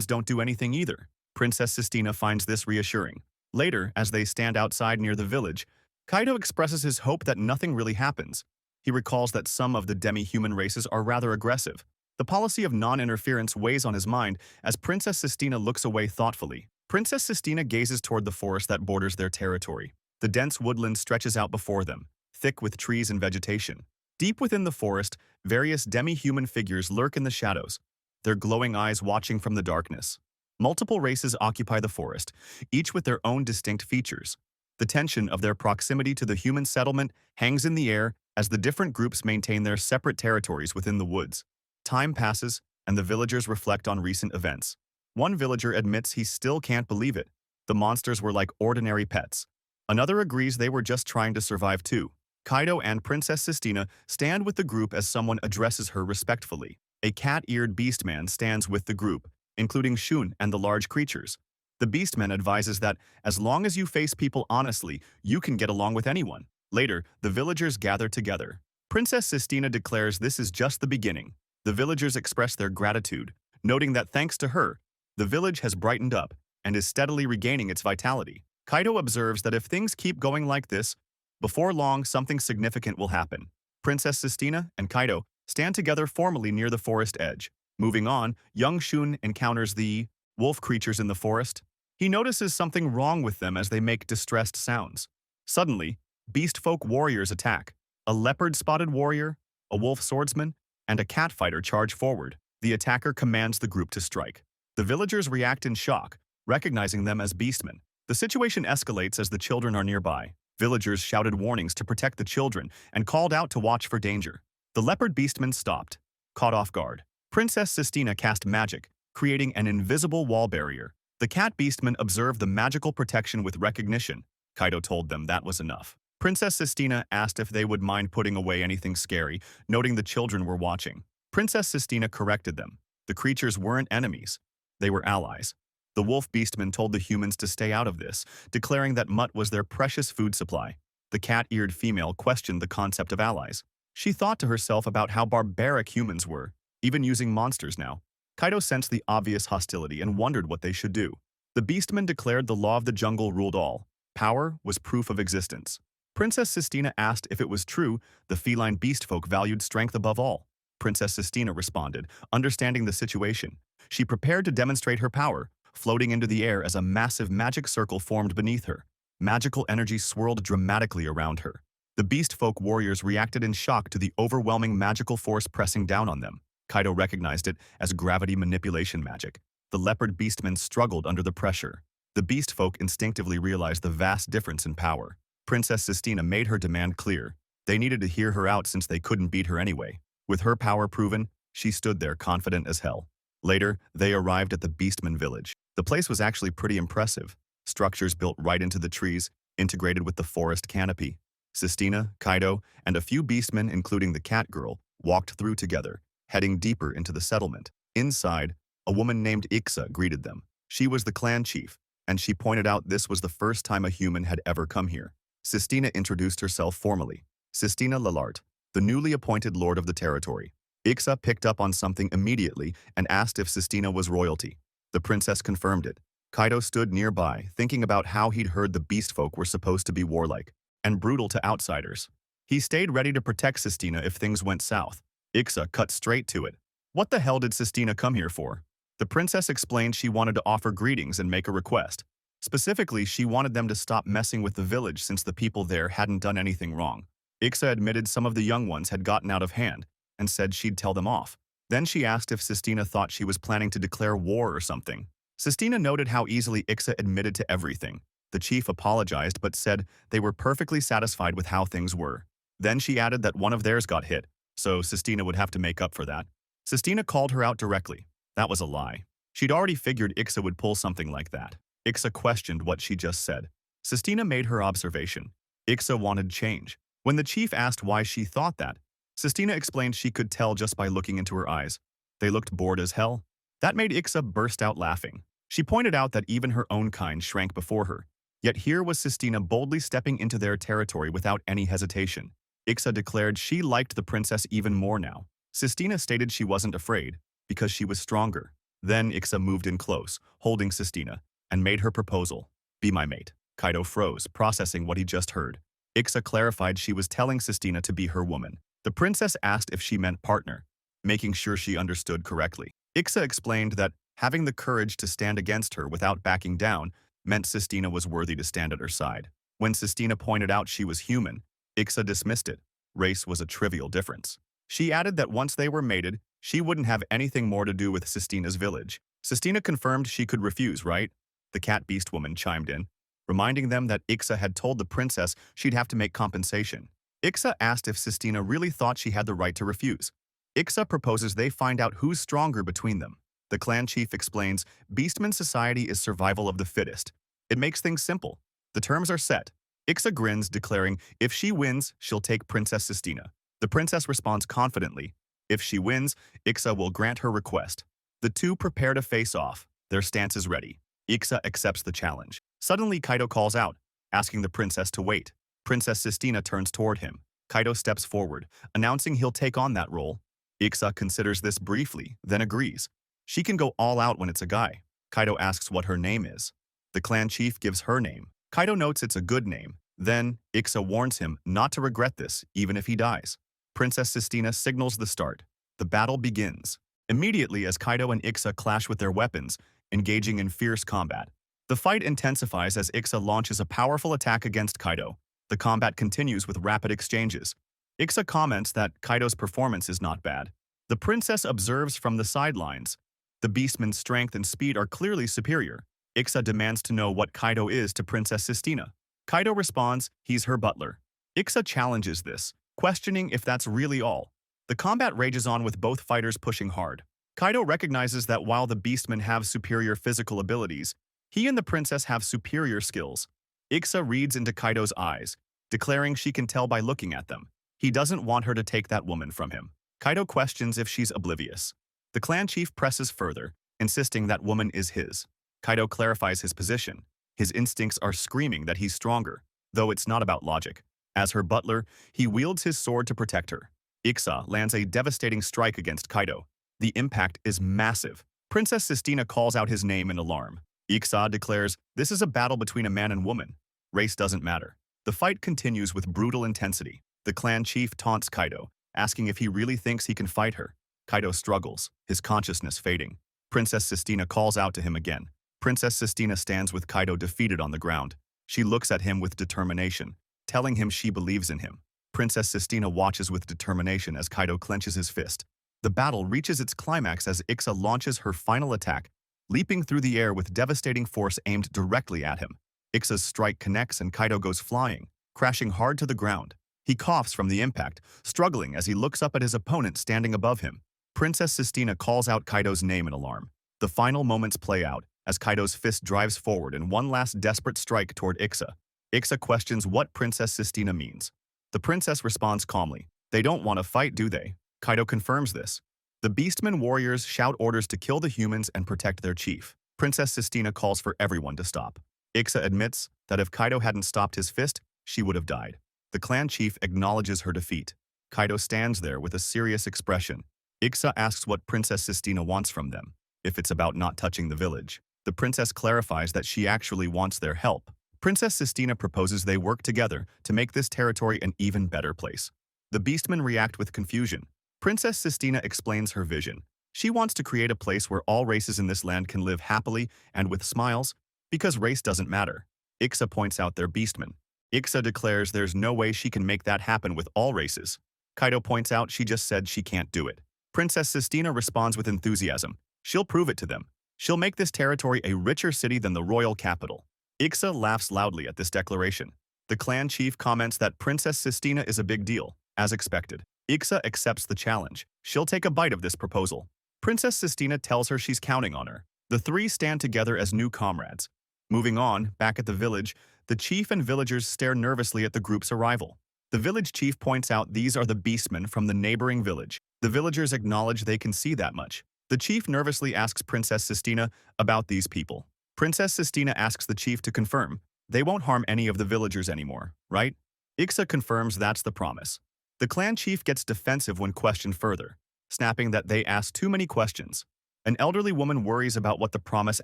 don't do anything either. Princess Sistina finds this reassuring. Later, as they stand outside near the village, Kaido expresses his hope that nothing really happens. He recalls that some of the demi-human races are rather aggressive. The policy of non-interference weighs on his mind as Princess Sistina looks away thoughtfully. Princess Sistina gazes toward the forest that borders their territory. The dense woodland stretches out before them, thick with trees and vegetation. Deep within the forest, various demi-human figures lurk in the shadows, their glowing eyes watching from the darkness. Multiple races occupy the forest, each with their own distinct features. The tension of their proximity to the human settlement hangs in the air as the different groups maintain their separate territories within the woods. Time passes, and the villagers reflect on recent events. One villager admits he still can't believe it. The monsters were like ordinary pets. Another agrees they were just trying to survive too. Kaido and Princess Sistina stand with the group as someone addresses her respectfully. A cat-eared beastman stands with the group, including Shun and the large creatures. The beastman advises that as long as you face people honestly, you can get along with anyone. Later, the villagers gather together. Princess Sistina declares this is just the beginning. The villagers express their gratitude, noting that thanks to her, the village has brightened up and is steadily regaining its vitality. Kaido observes that if things keep going like this, before long something significant will happen. Princess Sistina and Kaido stand together formally near the forest edge. Moving on, young Shun encounters the wolf creatures in the forest. He notices something wrong with them as they make distressed sounds. Suddenly, beast folk warriors attack. A leopard-spotted warrior, a wolf swordsman, and a cat fighter charge forward. The attacker commands the group to strike. The villagers react in shock, recognizing them as beastmen. The situation escalates as the children are nearby. Villagers shouted warnings to protect the children and called out to watch for danger. The leopard beastmen stopped, caught off guard. Princess Sistina cast magic, creating an invisible wall barrier. The cat beastmen observed the magical protection with recognition. Kaido told them that was enough. Princess Sistina asked if they would mind putting away anything scary, noting the children were watching. Princess Sistina corrected them. The creatures weren't enemies. They were allies. The wolf beastmen told the humans to stay out of this, declaring that mud was their precious food supply. The cat-eared female questioned the concept of allies. She thought to herself about how barbaric humans were, even using monsters now. Kaido sensed the obvious hostility and wondered what they should do. The beastmen declared the law of the jungle ruled all. Power was proof of existence. Princess Sistina asked if it was true the feline beast folk valued strength above all. Princess Sistina responded, understanding the situation. She prepared to demonstrate her power, floating into the air as a massive magic circle formed beneath her. Magical energy swirled dramatically around her. The beast folk warriors reacted in shock to the overwhelming magical force pressing down on them. Kaido recognized it as gravity manipulation magic. The leopard beastmen struggled under the pressure. The beast folk instinctively realized the vast difference in power. Princess Sistina made her demand clear. They needed to hear her out since they couldn't beat her anyway. With her power proven, she stood there confident as hell. Later, they arrived at the beastman village. The place was actually pretty impressive. Structures built right into the trees, integrated with the forest canopy. Sistina, Kaido, and a few beastmen, including the cat girl, walked through together, heading deeper into the settlement. Inside, a woman named Ixa greeted them. She was the clan chief, and she pointed out this was the first time a human had ever come here. Sistina introduced herself formally. Sistina Lalart, the newly appointed lord of the territory. Ixa picked up on something immediately and asked if Sistina was royalty. The princess confirmed it. Kaido stood nearby, thinking about how he'd heard the beast folk were supposed to be warlike and brutal to outsiders. He stayed ready to protect Sistina if things went south. Ixa cut straight to it. What the hell did Sistina come here for? The princess explained she wanted to offer greetings and make a request. Specifically, she wanted them to stop messing with the village since the people there hadn't done anything wrong. Ixa admitted some of the young ones had gotten out of hand and said she'd tell them off. Then she asked if Sistina thought she was planning to declare war or something. Sistina noted how easily Ixa admitted to everything. The chief apologized but said they were perfectly satisfied with how things were. Then she added that one of theirs got hit, so Sistina would have to make up for that. Sistina called her out directly. That was a lie. She'd already figured Ixa would pull something like that. Ixa questioned what she just said. Sistina made her observation. Ixa wanted change. When the chief asked why she thought that, Sistina explained she could tell just by looking into her eyes. They looked bored as hell. That made Ixa burst out laughing. She pointed out that even her own kind shrank before her. Yet here was Sistina boldly stepping into their territory without any hesitation. Ixa declared she liked the princess even more now. Sistina stated she wasn't afraid, because she was stronger. Then Ixa moved in close, holding Sistina, and made her proposal. Be my mate. Kaido froze, processing what he just heard. Ixa clarified she was telling Sistina to be her woman. The princess asked if she meant partner, making sure she understood correctly. Ixa explained that having the courage to stand against her without backing down meant Sistina was worthy to stand at her side. When Sistina pointed out she was human, Ixa dismissed it. Race was a trivial difference. She added that once they were mated, she wouldn't have anything more to do with Sistina's village. Sistina confirmed she could refuse, right? The cat beast woman chimed in, reminding them that Ixa had told the princess she'd have to make compensation. Ixa asked if Sistina really thought she had the right to refuse. Ixa proposes they find out who's stronger between them. The clan chief explains, Beastman society is survival of the fittest. It makes things simple. The terms are set. Ixa grins, declaring if she wins, she'll take Princess Sistina. The princess responds confidently. If she wins, Ixa will grant her request. The two prepare to face off. Their stance is ready. Ixa accepts the challenge. Suddenly, Kaido calls out, asking the princess to wait. Princess Sistina turns toward him. Kaido steps forward, announcing he'll take on that role. Ixa considers this briefly, then agrees. She can go all out when it's a guy. Kaido asks what her name is. The clan chief gives her name. Kaido notes it's a good name. Then, Ixa warns him not to regret this, even if he dies. Princess Sistina signals the start. The battle begins. Immediately as Kaido and Ixa clash with their weapons, engaging in fierce combat. The fight intensifies as Ixa launches a powerful attack against Kaido. The combat continues with rapid exchanges. Ixa comments that Kaido's performance is not bad. The princess observes from the sidelines. The beastman's strength and speed are clearly superior. Ixa demands to know what Kaido is to Princess Sistina. Kaido responds he's her butler. Ixa challenges this, questioning if that's really all. The combat rages on with both fighters pushing hard. Kaido recognizes that while the beastmen have superior physical abilities, he and the princess have superior skills. Ixa reads into Kaido's eyes, declaring she can tell by looking at them. He doesn't want her to take that woman from him. Kaido questions if she's oblivious. The clan chief presses further, insisting that woman is his. Kaido clarifies his position. His instincts are screaming that he's stronger, though it's not about logic. As her butler, he wields his sword to protect her. Ixa lands a devastating strike against Kaido. The impact is massive. Princess Sistina calls out his name in alarm. Ixa declares, this is a battle between a man and woman. Race doesn't matter. The fight continues with brutal intensity. The clan chief taunts Kaido, asking if he really thinks he can fight her. Kaido struggles, his consciousness fading. Princess Sistina calls out to him again. Princess Sistina stands with Kaido defeated on the ground. She looks at him with determination, telling him she believes in him. Princess Sistina watches with determination as Kaido clenches his fist. The battle reaches its climax as Ixa launches her final attack, leaping through the air with devastating force aimed directly at him. Ixa's strike connects and Kaido goes flying, crashing hard to the ground. He coughs from the impact, struggling as he looks up at his opponent standing above him. Princess Sistina calls out Kaido's name in alarm. The final moments play out as Kaido's fist drives forward in one last desperate strike toward Ixa. Ixa questions what Princess Sistina means. The princess responds calmly. They don't want to fight, do they? Kaido confirms this. The beastmen warriors shout orders to kill the humans and protect their chief. Princess Sistina calls for everyone to stop. Ixa admits that if Kaido hadn't stopped his fist, she would have died. The clan chief acknowledges her defeat. Kaido stands there with a serious expression. Ixa asks what Princess Sistina wants from them, if it's about not touching the village. The princess clarifies that she actually wants their help. Princess Sistina proposes they work together to make this territory an even better place. The beastmen react with confusion. Princess Sistina explains her vision. She wants to create a place where all races in this land can live happily and with smiles, because race doesn't matter. Ixa points out their beastmen. Ixa declares there's no way she can make that happen with all races. Kaido points out she just said she can't do it. Princess Sistina responds with enthusiasm. She'll prove it to them. She'll make this territory a richer city than the royal capital. Ixa laughs loudly at this declaration. The clan chief comments that Princess Sistina is a big deal, as expected. Ixa accepts the challenge. She'll take a bite of this proposal. Princess Sistina tells her she's counting on her. The three stand together as new comrades. Moving on, back at the village, the chief and villagers stare nervously at the group's arrival. The village chief points out these are the beastmen from the neighboring village. The villagers acknowledge they can see that much. The chief nervously asks Princess Sistina about these people. Princess Sistina asks the chief to confirm. They won't harm any of the villagers anymore, right? Ixa confirms that's the promise. The clan chief gets defensive when questioned further, snapping that they ask too many questions. An elderly woman worries about what the promise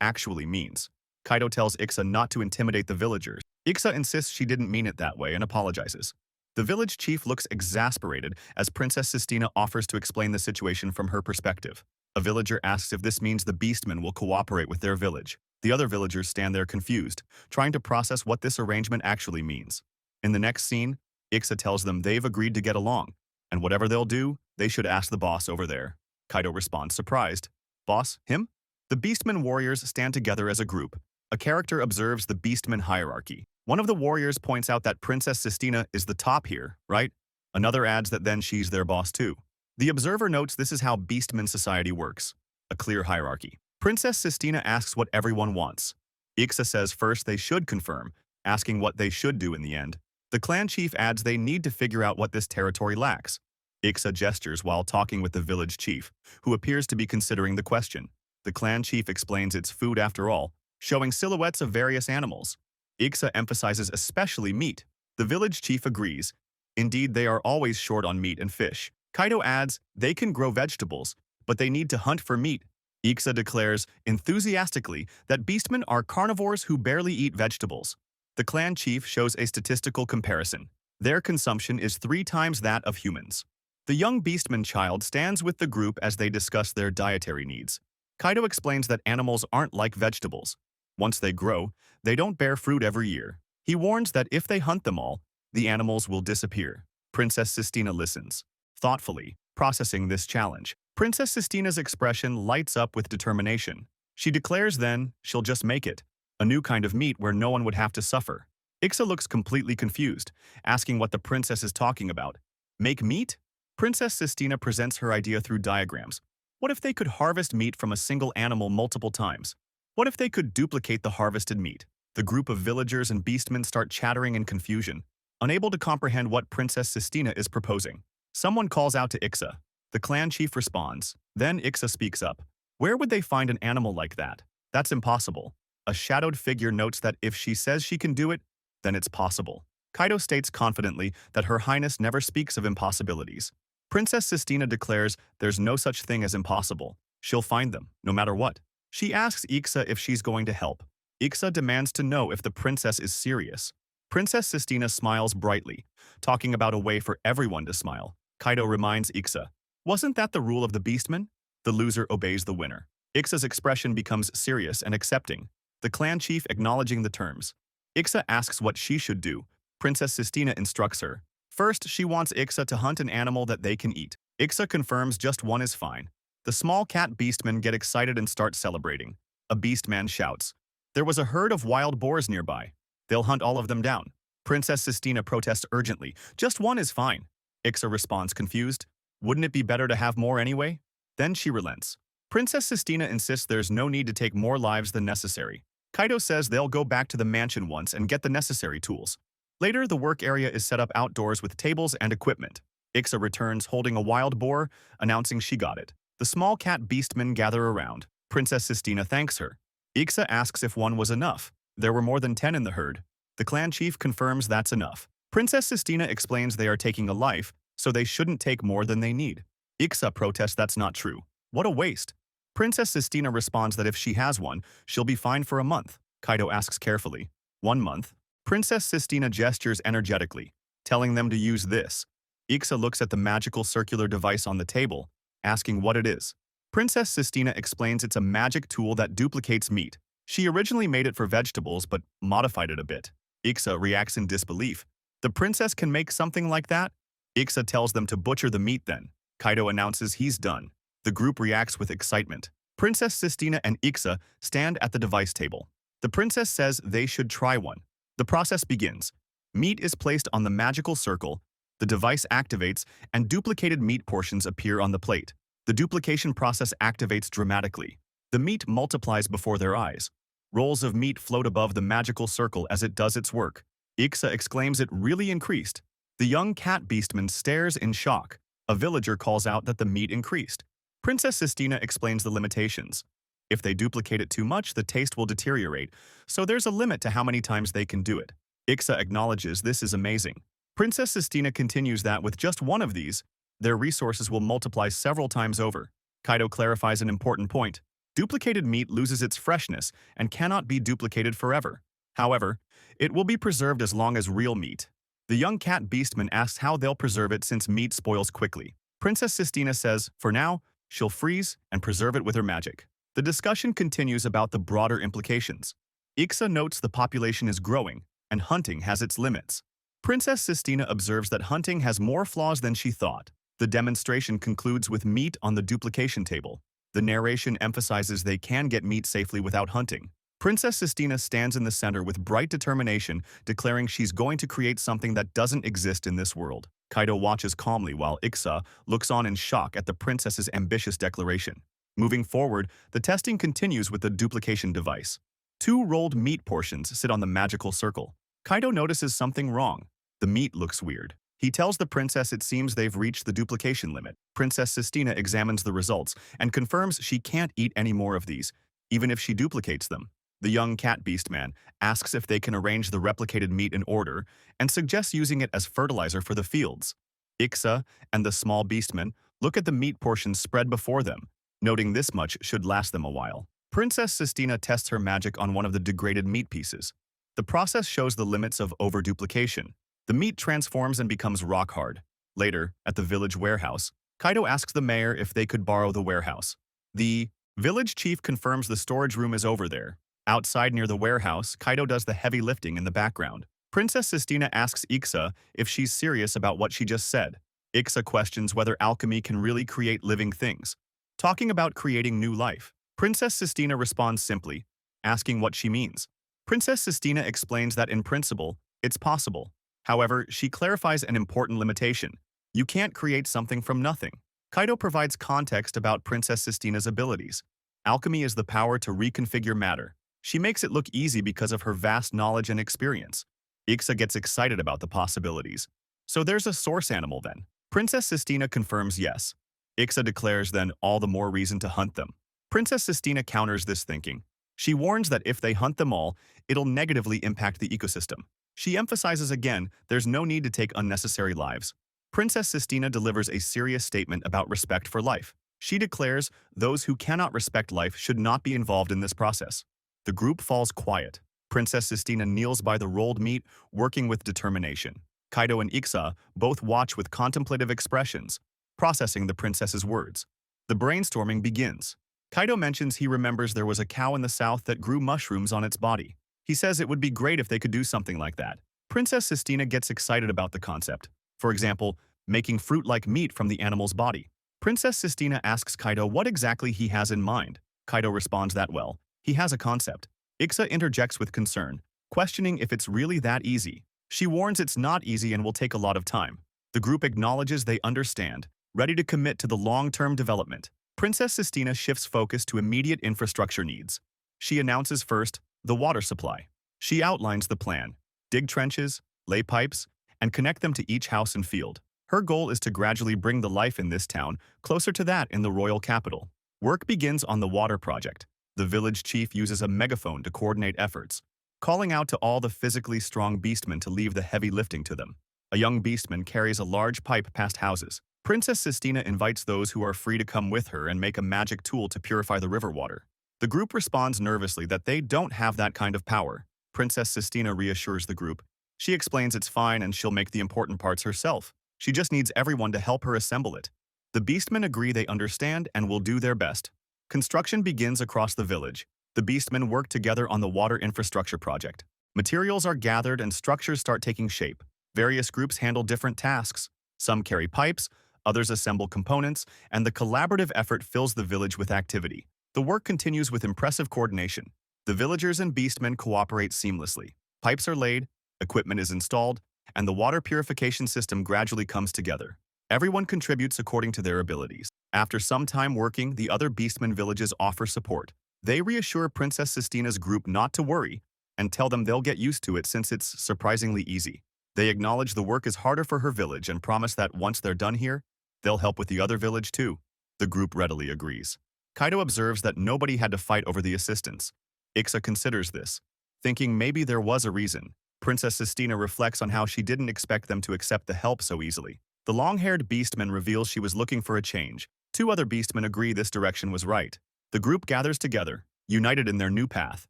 actually means. Kaido tells Ixa not to intimidate the villagers. Ixa insists she didn't mean it that way and apologizes. The village chief looks exasperated as Princess Sistina offers to explain the situation from her perspective. A villager asks if this means the beastmen will cooperate with their village. The other villagers stand there confused, trying to process what this arrangement actually means. In the next scene, Ixa tells them they've agreed to get along, and whatever they'll do, they should ask the boss over there. Kaido responds surprised. Boss, him? The beastmen warriors stand together as a group. A character observes the beastmen hierarchy. One of the warriors points out that Princess Sistina is the top here, right? Another adds that then she's their boss too. The observer notes this is how beastmen society works. A clear hierarchy. Princess Sistina asks what everyone wants. Ixa says first they should confirm, asking what they should do in the end. The clan chief adds they need to figure out what this territory lacks. Ixa gestures while talking with the village chief, who appears to be considering the question. The clan chief explains it's food after all, showing silhouettes of various animals. Ixa emphasizes especially meat. The village chief agrees. Indeed, they are always short on meat and fish. Kaido adds they can grow vegetables, but they need to hunt for meat. Ixa declares enthusiastically that beastmen are carnivores who barely eat vegetables. The clan chief shows a statistical comparison. Their consumption is 3 times that of humans. The young beastman child stands with the group as they discuss their dietary needs. Kaido explains that animals aren't like vegetables. Once they grow, they don't bear fruit every year. He warns that if they hunt them all, the animals will disappear. Princess Sistina listens, thoughtfully, processing this challenge. Princess Sistina's expression lights up with determination. She declares then she'll just make it, a new kind of meat where no one would have to suffer. Ixa looks completely confused, asking what the princess is talking about. Make meat? Princess Sistina presents her idea through diagrams. What if they could harvest meat from a single animal multiple times? What if they could duplicate the harvested meat? The group of villagers and beastmen start chattering in confusion, unable to comprehend what Princess Sistina is proposing. Someone calls out to Ixa. The clan chief responds. Then Ixa speaks up. Where would they find an animal like that? That's impossible. A shadowed figure notes that if she says she can do it, then it's possible. Kaido states confidently that Her Highness never speaks of impossibilities. Princess Sistina declares there's no such thing as impossible. She'll find them, no matter what. She asks Ixa if she's going to help. Ixa demands to know if the princess is serious. Princess Sistina smiles brightly, talking about a way for everyone to smile. Kaido reminds Ixa, wasn't that the rule of the beastmen? The loser obeys the winner. Ixa's expression becomes serious and accepting, the clan chief acknowledging the terms. Ixa asks what she should do. Princess Sistina instructs her. First, she wants Ixa to hunt an animal that they can eat. Ixa confirms just one is fine. The small cat beastmen get excited and start celebrating. A beastman shouts. There was a herd of wild boars nearby. They'll hunt all of them down. Princess Sistina protests urgently. Just one is fine. Ixa responds confused. Wouldn't it be better to have more anyway? Then she relents. Princess Sistina insists there's no need to take more lives than necessary. Kaido says they'll go back to the mansion once and get the necessary tools. Later, the work area is set up outdoors with tables and equipment. Ixa returns holding a wild boar, announcing she got it. The small cat beastmen gather around. Princess Sistina thanks her. Ixa asks if one was enough. There were more than 10 in the herd. The clan chief confirms that's enough. Princess Sistina explains they are taking a life, so they shouldn't take more than they need. Ixa protests that's not true. What a waste. Princess Sistina responds that if she has one, she'll be fine for a month. Kaido asks carefully. 1 month? Princess Sistina gestures energetically, telling them to use this. Ixa looks at the magical circular device on the table, asking what it is. Princess Sistina explains it's a magic tool that duplicates meat. She originally made it for vegetables but modified it a bit. Ixa reacts in disbelief. The princess can make something like that? Ixa tells them to butcher the meat then. Kaido announces he's done. The group reacts with excitement. Princess Sistina and Ixa stand at the device table. The princess says they should try one. The process begins. Meat is placed on the magical circle, the device activates, and duplicated meat portions appear on the plate. The duplication process activates dramatically. The meat multiplies before their eyes. Rolls of meat float above the magical circle as it does its work. Ixa exclaims it really increased. The young cat beastman stares in shock. A villager calls out that the meat increased. Princess Sistina explains the limitations. If they duplicate it too much, the taste will deteriorate, so there's a limit to how many times they can do it. Ixa acknowledges this is amazing. Princess Sistina continues that with just one of these, their resources will multiply several times over. Kaido clarifies an important point. Duplicated meat loses its freshness and cannot be duplicated forever. However, it will be preserved as long as real meat. The young cat beastman asks how they'll preserve it since meat spoils quickly. Princess Sistina says, for now, she'll freeze and preserve it with her magic. The discussion continues about the broader implications. Ixa notes the population is growing, and hunting has its limits. Princess Sistina observes that hunting has more flaws than she thought. The demonstration concludes with meat on the duplication table. The narration emphasizes they can get meat safely without hunting. Princess Sistina stands in the center with bright determination, declaring she's going to create something that doesn't exist in this world. Kaido watches calmly while Ixa looks on in shock at the princess's ambitious declaration. Moving forward, the testing continues with the duplication device. 2 rolled meat portions sit on the magical circle. Kaido notices something wrong. The meat looks weird. He tells the princess it seems they've reached the duplication limit. Princess Sistina examines the results and confirms she can't eat any more of these, even if she duplicates them. The young cat beastman asks if they can arrange the replicated meat in order and suggests using it as fertilizer for the fields. Ixa and the small beastman look at the meat portions spread before them, noting this much should last them a while. Princess Sistina tests her magic on one of the degraded meat pieces. The process shows the limits of overduplication. The meat transforms and becomes rock hard. Later, at the village warehouse, Kaido asks the mayor if they could borrow the warehouse. The village chief confirms the storage room is over there. Outside near the warehouse, Kaido does the heavy lifting in the background. Princess Sistina asks Ixa if she's serious about what she just said. Ixa questions whether alchemy can really create living things, talking about creating new life. Princess Sistina responds simply, asking what she means. Princess Sistina explains that in principle, it's possible. However, she clarifies an important limitation. You can't create something from nothing. Kaido provides context about Princess Sistina's abilities. Alchemy is the power to reconfigure matter. She makes it look easy because of her vast knowledge and experience. Ixa gets excited about the possibilities. So there's a source animal then. Princess Sistina confirms yes. Ixa declares then all the more reason to hunt them. Princess Sistina counters this thinking. She warns that if they hunt them all, it'll negatively impact the ecosystem. She emphasizes again there's no need to take unnecessary lives. Princess Sistina delivers a serious statement about respect for life. She declares those who cannot respect life should not be involved in this process. The group falls quiet. Princess Sistina kneels by the rolled meat, working with determination. Kaido and Ixa both watch with contemplative expressions, processing the princess's words. The brainstorming begins. Kaido mentions he remembers there was a cow in the south that grew mushrooms on its body. He says it would be great if they could do something like that. Princess Sistina gets excited about the concept. For example, making fruit-like meat from the animal's body. Princess Sistina asks Kaido what exactly he has in mind. Kaido responds that well, he has a concept. Ixa interjects with concern, questioning if it's really that easy. She warns it's not easy and will take a lot of time. The group acknowledges they understand, ready to commit to the long-term development. Princess Sistina shifts focus to immediate infrastructure needs. She announces first, the water supply. She outlines the plan. Dig trenches, lay pipes, and connect them to each house and field. Her goal is to gradually bring the life in this town closer to that in the royal capital. Work begins on the water project. The village chief uses a megaphone to coordinate efforts, calling out to all the physically strong beastmen to leave the heavy lifting to them. A young beastman carries a large pipe past houses. Princess Sistina invites those who are free to come with her and make a magic tool to purify the river water. The group responds nervously that they don't have that kind of power. Princess Sistina reassures the group. She explains it's fine and she'll make the important parts herself. She just needs everyone to help her assemble it. The beastmen agree they understand and will do their best. Construction begins across the village. The beastmen work together on the water infrastructure project. Materials are gathered and structures start taking shape. Various groups handle different tasks. Some carry pipes, others assemble components, and the collaborative effort fills the village with activity. The work continues with impressive coordination. The villagers and beastmen cooperate seamlessly. Pipes are laid, equipment is installed, and the water purification system gradually comes together. Everyone contributes according to their abilities. After some time working, the other beastmen villages offer support. They reassure Princess Sistina's group not to worry and tell them they'll get used to it since it's surprisingly easy. They acknowledge the work is harder for her village and promise that once they're done here, they'll help with the other village too. The group readily agrees. Kaido observes that nobody had to fight over the assistance. Ixa considers this, thinking maybe there was a reason. Princess Sistina reflects on how she didn't expect them to accept the help so easily. The long-haired beastman reveals she was looking for a change. Two other beastmen agree this direction was right. The group gathers together, united in their new path.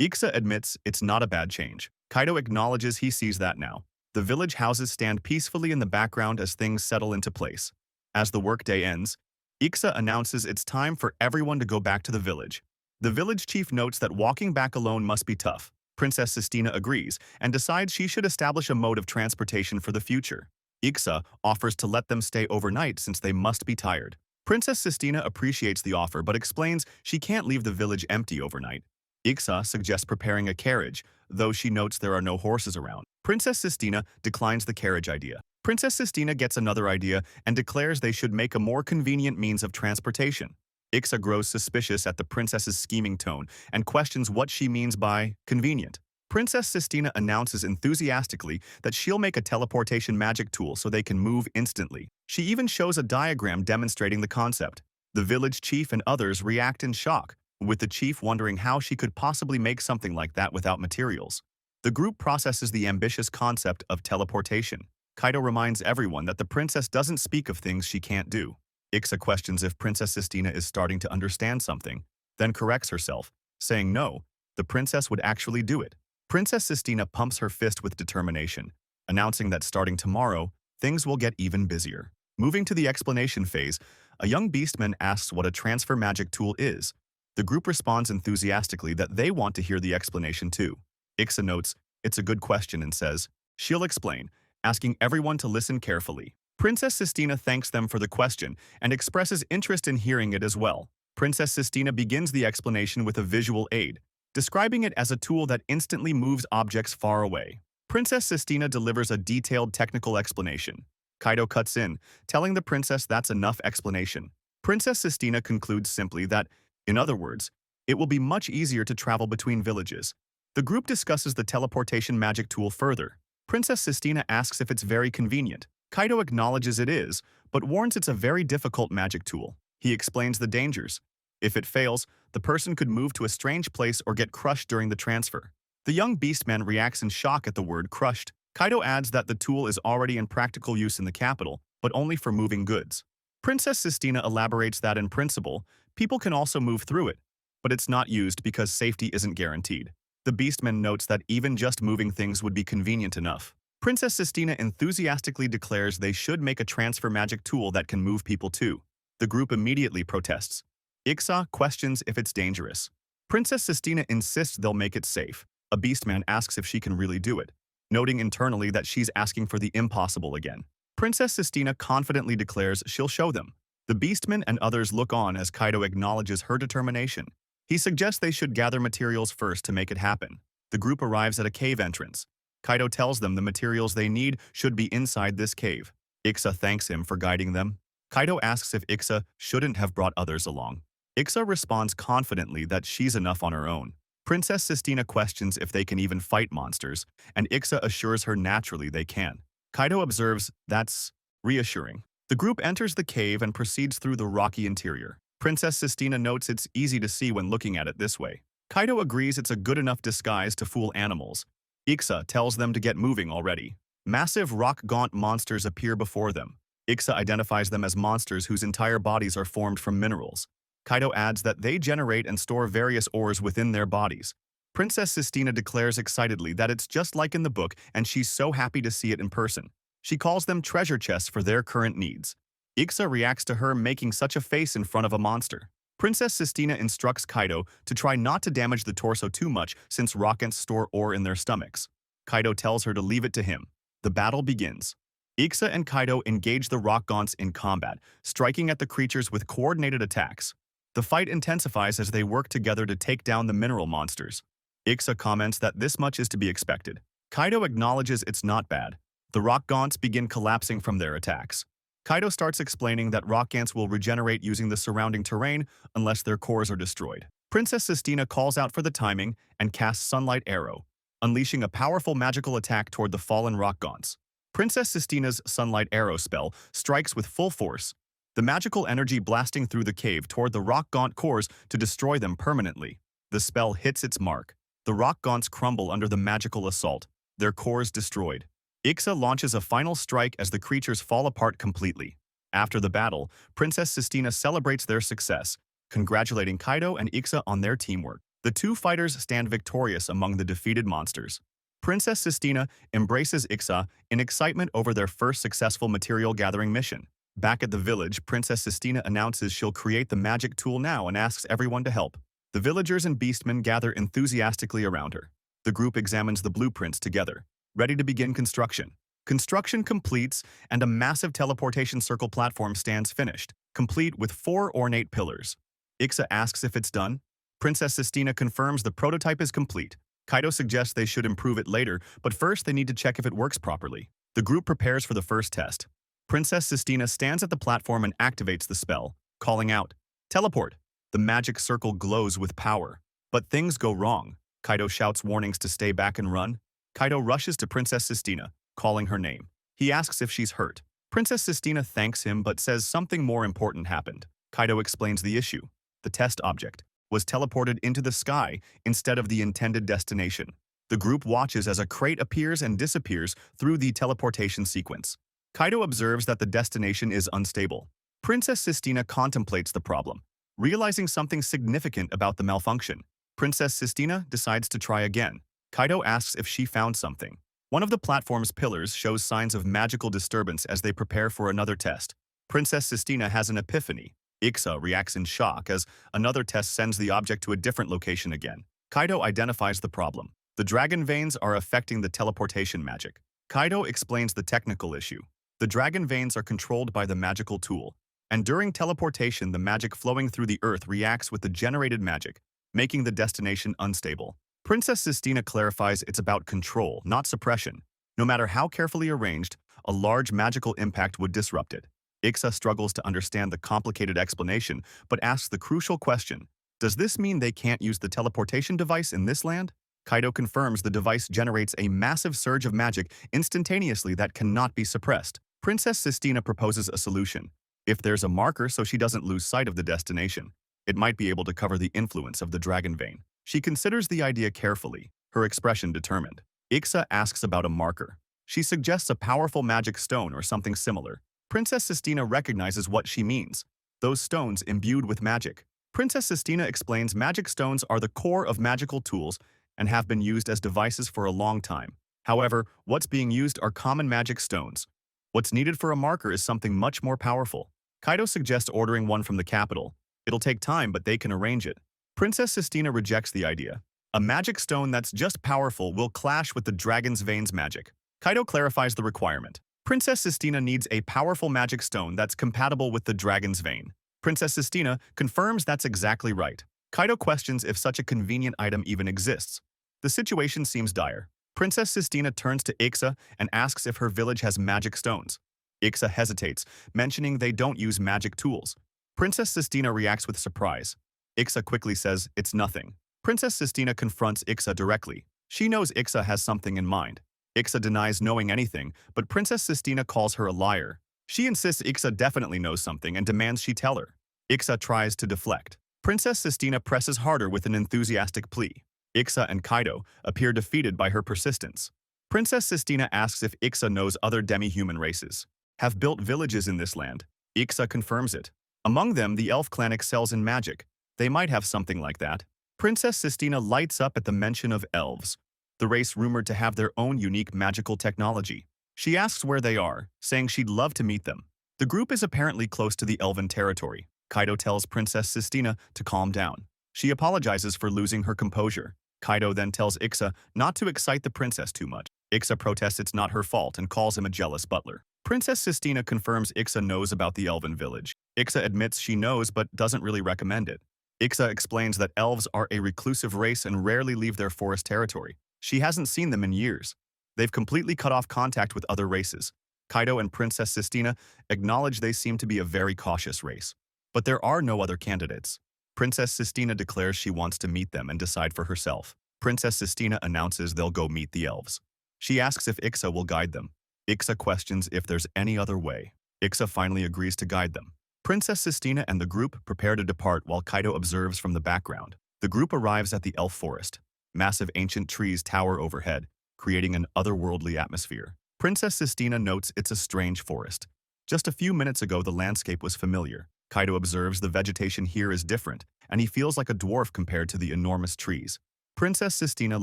Ixa admits it's not a bad change. Kaido acknowledges he sees that now. The village houses stand peacefully in the background as things settle into place. As the workday ends, Ixa announces it's time for everyone to go back to the village. The village chief notes that walking back alone must be tough. Princess Sistina agrees and decides she should establish a mode of transportation for the future. Ixa offers to let them stay overnight since they must be tired. Princess Sistina appreciates the offer but explains she can't leave the village empty overnight. Ixa suggests preparing a carriage, though she notes there are no horses around. Princess Sistina declines the carriage idea. Princess Sistina gets another idea and declares they should make a more convenient means of transportation. Ixa grows suspicious at the princess's scheming tone and questions what she means by convenient. Princess Sistina announces enthusiastically that she'll make a teleportation magic tool so they can move instantly. She even shows a diagram demonstrating the concept. The village chief and others react in shock, with the chief wondering how she could possibly make something like that without materials. The group processes the ambitious concept of teleportation. Kaido reminds everyone that the princess doesn't speak of things she can't do. Ixa questions if Princess Sistina is starting to understand something, then corrects herself, saying no, the princess would actually do it. Princess Sistina pumps her fist with determination, announcing that starting tomorrow, things will get even busier. Moving to the explanation phase, a young beastman asks what a transfer magic tool is. The group responds enthusiastically that they want to hear the explanation too. Ixa notes, it's a good question and says, she'll explain, asking everyone to listen carefully. Princess Sistina thanks them for the question and expresses interest in hearing it as well. Princess Sistina begins the explanation with a visual aid, describing it as a tool that instantly moves objects far away. Princess Sistina delivers a detailed technical explanation. Kaido cuts in, telling the princess that's enough explanation. Princess Sistina concludes simply that, in other words, it will be much easier to travel between villages. The group discusses the teleportation magic tool further. Princess Sistina asks if it's very convenient. Kaido acknowledges it is, but warns it's a very difficult magic tool. He explains the dangers. If it fails, the person could move to a strange place or get crushed during the transfer. The young beastman reacts in shock at the word crushed. Kaido adds that the tool is already in practical use in the capital, but only for moving goods. Princess Sistina elaborates that in principle, people can also move through it, but it's not used because safety isn't guaranteed. The beastman notes that even just moving things would be convenient enough. Princess Sistina enthusiastically declares they should make a transfer magic tool that can move people too. The group immediately protests. Ixa questions if it's dangerous. Princess Sistina insists they'll make it safe. A beastman asks if she can really do it, noting internally that she's asking for the impossible again. Princess Sistina confidently declares she'll show them. The beastmen and others look on as Kaido acknowledges her determination. He suggests they should gather materials first to make it happen. The group arrives at a cave entrance. Kaido tells them the materials they need should be inside this cave. Ixa thanks him for guiding them. Kaido asks if Ixa shouldn't have brought others along. Ixa responds confidently that she's enough on her own. Princess Sistina questions if they can even fight monsters, and Ixa assures her naturally they can. Kaido observes that's reassuring. The group enters the cave and proceeds through the rocky interior. Princess Sistina notes it's easy to see when looking at it this way. Kaido agrees it's a good enough disguise to fool animals. Ixa tells them to get moving already. Massive rock-gaunt monsters appear before them. Ixa identifies them as monsters whose entire bodies are formed from minerals. Kaido adds that they generate and store various ores within their bodies. Princess Sistina declares excitedly that it's just like in the book and she's so happy to see it in person. She calls them treasure chests for their current needs. Ixa reacts to her making such a face in front of a monster. Princess Sistina instructs Kaido to try not to damage the torso too much since rockants store ore in their stomachs. Kaido tells her to leave it to him. The battle begins. Ixa and Kaido engage the rock gaunts in combat, striking at the creatures with coordinated attacks. The fight intensifies as they work together to take down the mineral monsters. Ixa comments that this much is to be expected. Kaido acknowledges it's not bad. The rock gaunts begin collapsing from their attacks. Kaido starts explaining that rock gaunts will regenerate using the surrounding terrain unless their cores are destroyed. Princess Sistina calls out for the timing and casts Sunlight Arrow, unleashing a powerful magical attack toward the fallen rock gaunts. Princess Sistina's Sunlight Arrow spell strikes with full force, the magical energy blasting through the cave toward the rock gaunt cores to destroy them permanently. The spell hits its mark. The rock gaunts crumble under the magical assault, their cores destroyed. Ixa launches a final strike as the creatures fall apart completely. After the battle, Princess Sistina celebrates their success, congratulating Kaido and Ixa on their teamwork. The two fighters stand victorious among the defeated monsters. Princess Sistina embraces Ixa in excitement over their first successful material gathering mission. Back at the village, Princess Sistina announces she'll create the magic tool now and asks everyone to help. The villagers and beastmen gather enthusiastically around her. The group examines the blueprints together, ready to begin construction. Construction completes, and a massive teleportation circle platform stands finished, complete with 4 ornate pillars. Ixa asks if it's done. Princess Sistina confirms the prototype is complete. Kaido suggests they should improve it later, but first they need to check if it works properly. The group prepares for the first test. Princess Sistina stands at the platform and activates the spell, calling out, "Teleport!" The magic circle glows with power. But things go wrong. Kaido shouts warnings to stay back and run. Kaido rushes to Princess Sistina, calling her name. He asks if she's hurt. Princess Sistina thanks him but says something more important happened. Kaido explains the issue. The test object was teleported into the sky instead of the intended destination. The group watches as a crate appears and disappears through the teleportation sequence. Kaido observes that the destination is unstable. Princess Sistina contemplates the problem, realizing something significant about the malfunction. Princess Sistina decides to try again. Kaido asks if she found something. One of the platform's pillars shows signs of magical disturbance as they prepare for another test. Princess Sistina has an epiphany. Ixa reacts in shock as another test sends the object to a different location again. Kaido identifies the problem. The dragon veins are affecting the teleportation magic. Kaido explains the technical issue. The dragon veins are controlled by the magical tool, and during teleportation the magic flowing through the earth reacts with the generated magic, making the destination unstable. Princess Sistina clarifies it's about control, not suppression. No matter how carefully arranged, a large magical impact would disrupt it. Ixa struggles to understand the complicated explanation, but asks the crucial question, does this mean they can't use the teleportation device in this land? Kaido confirms the device generates a massive surge of magic instantaneously that cannot be suppressed. Princess Sistina proposes a solution. If there's a marker so she doesn't lose sight of the destination, it might be able to cover the influence of the dragon vein. She considers the idea carefully, her expression determined. Ixa asks about a marker. She suggests a powerful magic stone or something similar. Princess Sistina recognizes what she means. Those stones imbued with magic. Princess Sistina explains magic stones are the core of magical tools and have been used as devices for a long time. However, what's being used are common magic stones. What's needed for a marker is something much more powerful. Kaido suggests ordering one from the capital. It'll take time, but they can arrange it. Princess Sistina rejects the idea. A magic stone that's just powerful will clash with the dragon's veins magic. Kaido clarifies the requirement. Princess Sistina needs a powerful magic stone that's compatible with the dragon's vein. Princess Sistina confirms that's exactly right. Kaido questions if such a convenient item even exists. The situation seems dire. Princess Sistina turns to Ixa and asks if her village has magic stones. Ixa hesitates, mentioning they don't use magic tools. Princess Sistina reacts with surprise. Ixa quickly says it's nothing. Princess Sistina confronts Ixa directly. She knows Ixa has something in mind. Ixa denies knowing anything, but Princess Sistina calls her a liar. She insists Ixa definitely knows something and demands she tell her. Ixa tries to deflect. Princess Sistina presses harder with an enthusiastic plea. Ixa and Kaido appear defeated by her persistence. Princess Sistina asks if Ixa knows other demi-human races have built villages in this land. Ixa confirms it. Among them, the elf clan excels in magic. They might have something like that. Princess Sistina lights up at the mention of elves, the race rumored to have their own unique magical technology. She asks where they are, saying she'd love to meet them. The group is apparently close to the elven territory. Kaido tells Princess Sistina to calm down. She apologizes for losing her composure. Kaido then tells Ixa not to excite the princess too much. Ixa protests it's not her fault and calls him a jealous butler. Princess Sistina confirms Ixa knows about the elven village. Ixa admits she knows but doesn't really recommend it. Ixa explains that elves are a reclusive race and rarely leave their forest territory. She hasn't seen them in years. They've completely cut off contact with other races. Kaido and Princess Sistina acknowledge they seem to be a very cautious race. But there are no other candidates. Princess Sistina declares she wants to meet them and decide for herself. Princess Sistina announces they'll go meet the elves. She asks if Ixa will guide them. Ixa questions if there's any other way. Ixa finally agrees to guide them. Princess Sistina and the group prepare to depart while Kaido observes from the background. The group arrives at the elf forest. Massive ancient trees tower overhead, creating an otherworldly atmosphere. Princess Sistina notes it's a strange forest. Just a few minutes ago, the landscape was familiar. Kaido observes the vegetation here is different, and he feels like a dwarf compared to the enormous trees. Princess Sistina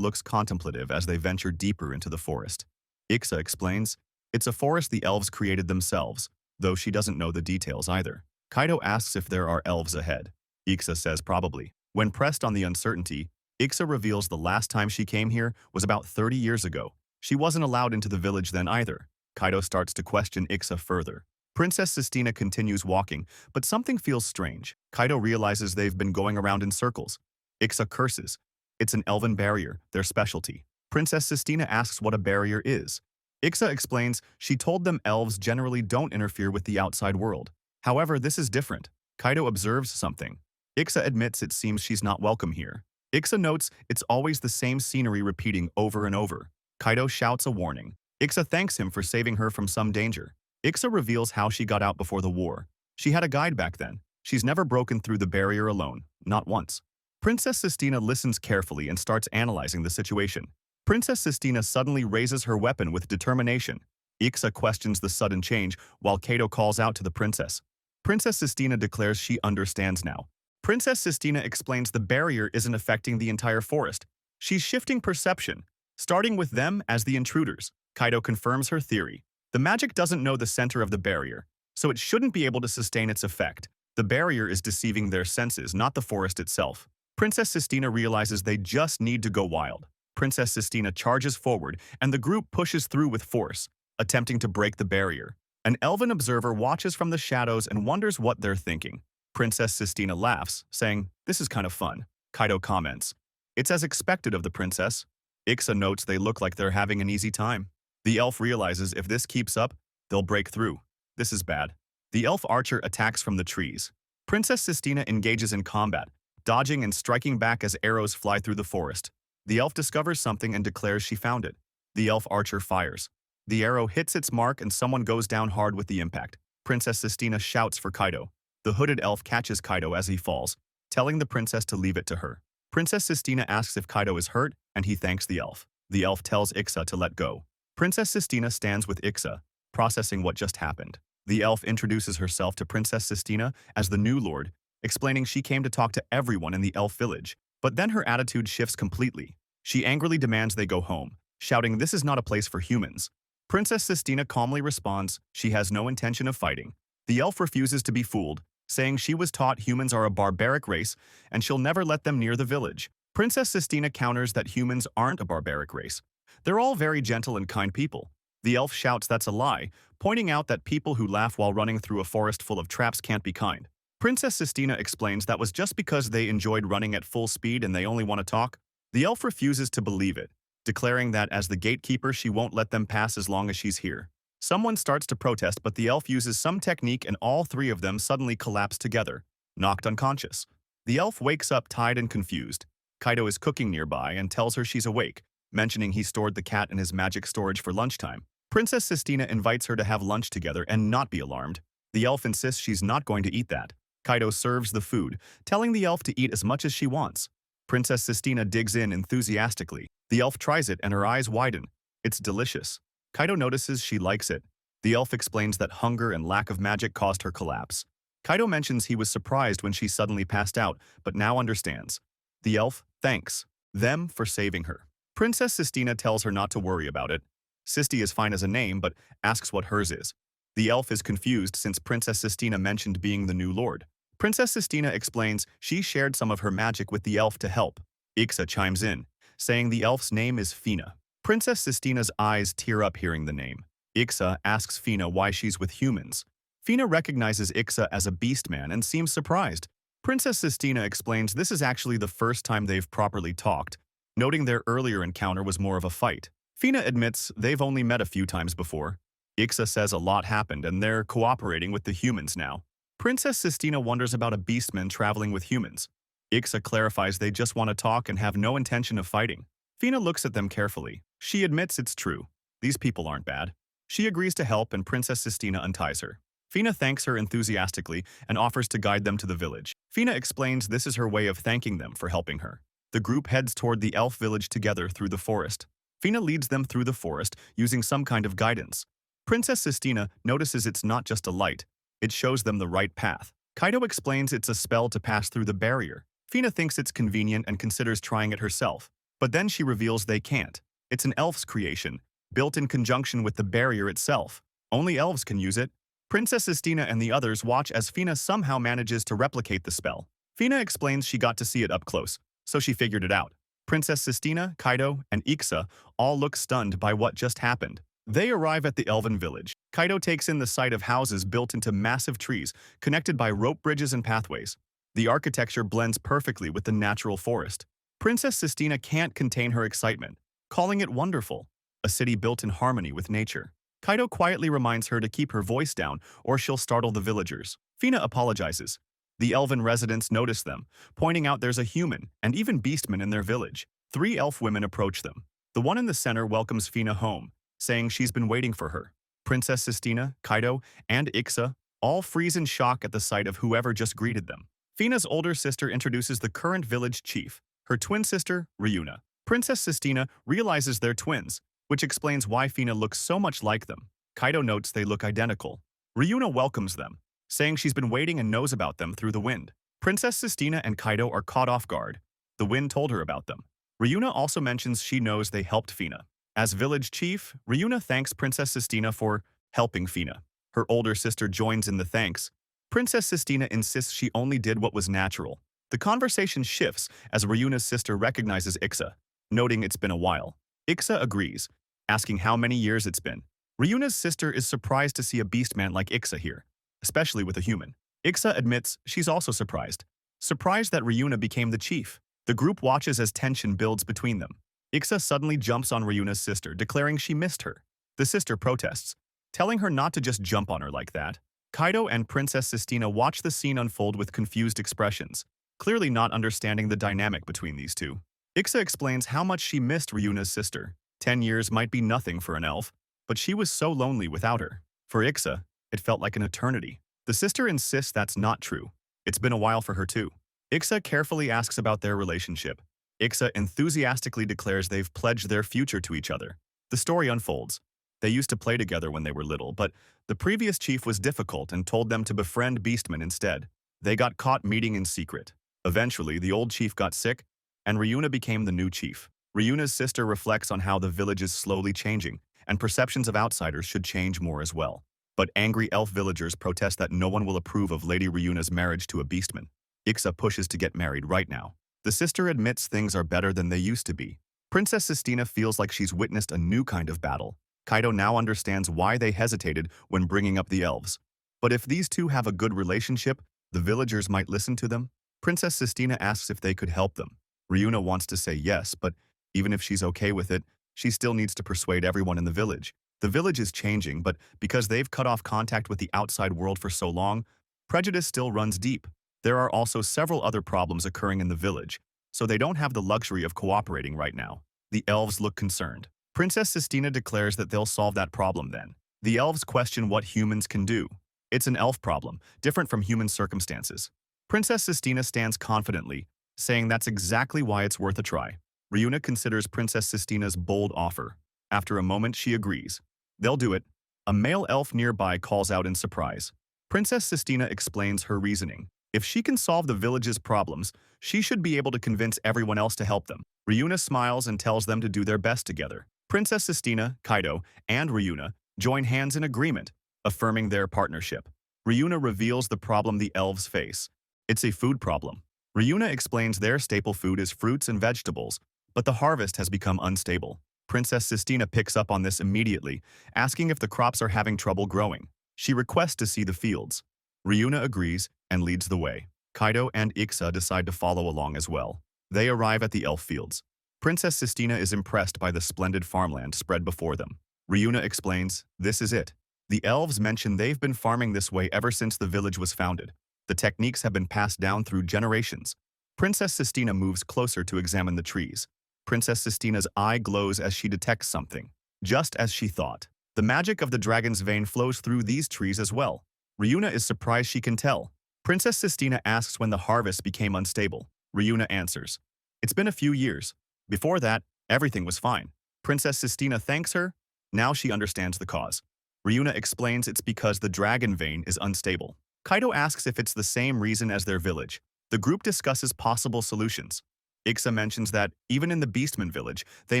looks contemplative as they venture deeper into the forest. Ixa explains, it's a forest the elves created themselves, though she doesn't know the details either. Kaido asks if there are elves ahead. Ixa says probably. When pressed on the uncertainty, Ixa reveals the last time she came here was about 30 years ago. She wasn't allowed into the village then either. Kaido starts to question Ixa further. Princess Sistina continues walking, but something feels strange. Kaido realizes they've been going around in circles. Ixa curses. It's an elven barrier, their specialty. Princess Sistina asks what a barrier is. Ixa explains she told them elves generally don't interfere with the outside world. However, this is different. Kaido observes something. Ixa admits it seems she's not welcome here. Ixa notes it's always the same scenery repeating over and over. Kaido shouts a warning. Ixa thanks him for saving her from some danger. Ixa reveals how she got out before the war. She had a guide back then. She's never broken through the barrier alone, not once. Princess Sistina listens carefully and starts analyzing the situation. Princess Sistina suddenly raises her weapon with determination. Ixa questions the sudden change, while Kaido calls out to the princess. Princess Sistina declares she understands now. Princess Sistina explains the barrier isn't affecting the entire forest. She's shifting perception, starting with them as the intruders. Kaido confirms her theory. The magic doesn't know the center of the barrier, so it shouldn't be able to sustain its effect. The barrier is deceiving their senses, not the forest itself. Princess Sistina realizes they just need to go wild. Princess Sistina charges forward, and the group pushes through with force, attempting to break the barrier. An elven observer watches from the shadows and wonders what they're thinking. Princess Sistina laughs, saying, "This is kind of fun." Kaido comments, "It's as expected of the princess." Ixa notes they look like they're having an easy time. The elf realizes if this keeps up, they'll break through. This is bad. The elf archer attacks from the trees. Princess Sistina engages in combat, dodging and striking back as arrows fly through the forest. The elf discovers something and declares she found it. The elf archer fires. The arrow hits its mark and someone goes down hard with the impact. Princess Sistina shouts for Kaido. The hooded elf catches Kaido as he falls, telling the princess to leave it to her. Princess Sistina asks if Kaido is hurt, and he thanks the elf. The elf tells Ixa to let go. Princess Sistina stands with Ixa, processing what just happened. The elf introduces herself to Princess Sistina as the new lord, explaining she came to talk to everyone in the elf village. But then her attitude shifts completely. She angrily demands they go home, shouting this is not a place for humans. Princess Sistina calmly responds she has no intention of fighting. The elf refuses to be fooled, saying she was taught humans are a barbaric race and she'll never let them near the village. Princess Sistina counters that humans aren't a barbaric race. They're all very gentle and kind people. The elf shouts that's a lie, pointing out that people who laugh while running through a forest full of traps can't be kind. Princess Sistina explains that was just because they enjoyed running at full speed and they only want to talk. The elf refuses to believe it, declaring that as the gatekeeper she won't let them pass as long as she's here. Someone starts to protest, but the elf uses some technique and all three of them suddenly collapse together, knocked unconscious. The elf wakes up tired and confused. Kaido is cooking nearby and tells her she's awake, mentioning he stored the cat in his magic storage for lunchtime. Princess Sistina invites her to have lunch together and not be alarmed. The elf insists she's not going to eat that. Kaido serves the food, telling the elf to eat as much as she wants. Princess Sistina digs in enthusiastically. The elf tries it and her eyes widen. It's delicious. Kaido notices she likes it. The elf explains that hunger and lack of magic caused her collapse. Kaido mentions he was surprised when she suddenly passed out, but now understands. The elf thanks them for saving her. Princess Sistina tells her not to worry about it. Sisti is fine as a name, but asks what hers is. The elf is confused since Princess Sistina mentioned being the new lord. Princess Sistina explains she shared some of her magic with the elf to help. Ixa chimes in, saying the elf's name is Fina. Princess Sistina's eyes tear up hearing the name. Ixa asks Fina why she's with humans. Fina recognizes Ixa as a beastman and seems surprised. Princess Sistina explains this is actually the first time they've properly talked, noting their earlier encounter was more of a fight. Fina admits they've only met a few times before. Ixa says a lot happened and they're cooperating with the humans now. Princess Sistina wonders about a beastman traveling with humans. Ixa clarifies they just want to talk and have no intention of fighting. Fina looks at them carefully. She admits it's true. These people aren't bad. She agrees to help and Princess Sistina unties her. Fina thanks her enthusiastically and offers to guide them to the village. Fina explains this is her way of thanking them for helping her. The group heads toward the elf village together through the forest. Fina leads them through the forest using some kind of guidance. Princess Sistina notices it's not just a light. It shows them the right path. Kaido explains it's a spell to pass through the barrier. Fina thinks it's convenient and considers trying it herself. But then she reveals they can't. It's an elf's creation, built in conjunction with the barrier itself. Only elves can use it. Princess Sistina and the others watch as Fina somehow manages to replicate the spell. Fina explains she got to see it up close, so she figured it out. Princess Sistina, Kaido, and Ixa all look stunned by what just happened. They arrive at the elven village. Kaido takes in the sight of houses built into massive trees, connected by rope bridges and pathways. The architecture blends perfectly with the natural forest. Princess Sistina can't contain her excitement, calling it wonderful, a city built in harmony with nature. Kaido quietly reminds her to keep her voice down or she'll startle the villagers. Fina apologizes. The elven residents notice them, pointing out there's a human and even beastmen in their village. 3 elf women approach them. The one in the center welcomes Fina home, saying she's been waiting for her. Princess Sistina, Kaido, and Ixa all freeze in shock at the sight of whoever just greeted them. Fina's older sister introduces the current village chief, her twin sister, Ryuna. Princess Sistina realizes they're twins, which explains why Fina looks so much like them. Kaido notes they look identical. Ryuna welcomes them, saying she's been waiting and knows about them through the wind. Princess Sistina and Kaido are caught off guard. The wind told her about them. Ryuna also mentions she knows they helped Fina. As village chief, Ryuna thanks Princess Sistina for helping Fina. Her older sister joins in the thanks. Princess Sistina insists she only did what was natural. The conversation shifts as Ryuna's sister recognizes Ixa, noting it's been a while. Ixa agrees, asking how many years it's been. Ryuna's sister is surprised to see a beastman like Ixa here, especially with a human. Ixa admits she's also surprised that Ryuna became the chief. The group watches as tension builds between them. Ixa suddenly jumps on Ryuna's sister, declaring she missed her. The sister protests, telling her not to just jump on her like that. Kaido and Princess Sistina watch the scene unfold with confused expressions, clearly not understanding the dynamic between these two. Ixa explains how much she missed Ryuna's sister. 10 years might be nothing for an elf, but she was so lonely without her. For Ixa, it felt like an eternity. The sister insists that's not true. It's been a while for her too. Ixa carefully asks about their relationship. Ixa enthusiastically declares they've pledged their future to each other. The story unfolds. They used to play together when they were little, but the previous chief was difficult and told them to befriend beastmen instead. They got caught meeting in secret. Eventually, the old chief got sick, and Ryuna became the new chief. Ryuna's sister reflects on how the village is slowly changing, and perceptions of outsiders should change more as well. But angry elf villagers protest that no one will approve of Lady Ryuna's marriage to a beastman. Ixa pushes to get married right now. The sister admits things are better than they used to be. Princess Sistina feels like she's witnessed a new kind of battle. Kaido now understands why they hesitated when bringing up the elves. But if these two have a good relationship, the villagers might listen to them. Princess Sistina asks if they could help them. Ryuna wants to say yes, but even if she's okay with it, she still needs to persuade everyone in the village. The village is changing, but because they've cut off contact with the outside world for so long, prejudice still runs deep. There are also several other problems occurring in the village, so they don't have the luxury of cooperating right now. The elves look concerned. Princess Sistina declares that they'll solve that problem then. The elves question what humans can do. It's an elf problem, different from human circumstances. Princess Sistina stands confidently, saying that's exactly why it's worth a try. Ryuna considers Princess Sistina's bold offer. After a moment, she agrees. They'll do it. A male elf nearby calls out in surprise. Princess Sistina explains her reasoning. If she can solve the village's problems, she should be able to convince everyone else to help them. Ryuna smiles and tells them to do their best together. Princess Sistina, Kaido, and Ryuna join hands in agreement, affirming their partnership. Ryuna reveals the problem the elves face. It's a food problem. Ryuna explains their staple food is fruits and vegetables, but the harvest has become unstable. Princess Sistina picks up on this immediately, asking if the crops are having trouble growing. She requests to see the fields. Ryuna agrees and leads the way. Kaido and Ixa decide to follow along as well. They arrive at the elf fields. Princess Sistina is impressed by the splendid farmland spread before them. Ryuna explains, this is it. The elves mention they've been farming this way ever since the village was founded. The techniques have been passed down through generations. Princess Sistina moves closer to examine the trees. Princess Sistina's eye glows as she detects something. Just as she thought. The magic of the dragon's vein flows through these trees as well. Ryuna is surprised she can tell. Princess Sistina asks when the harvest became unstable. Ryuna answers, it's been a few years. Before that, everything was fine. Princess Sistina thanks her. Now she understands the cause. Ryuna explains it's because the dragon vein is unstable. Kaido asks if it's the same reason as their village. The group discusses possible solutions. Ixa mentions that, even in the beastmen village, they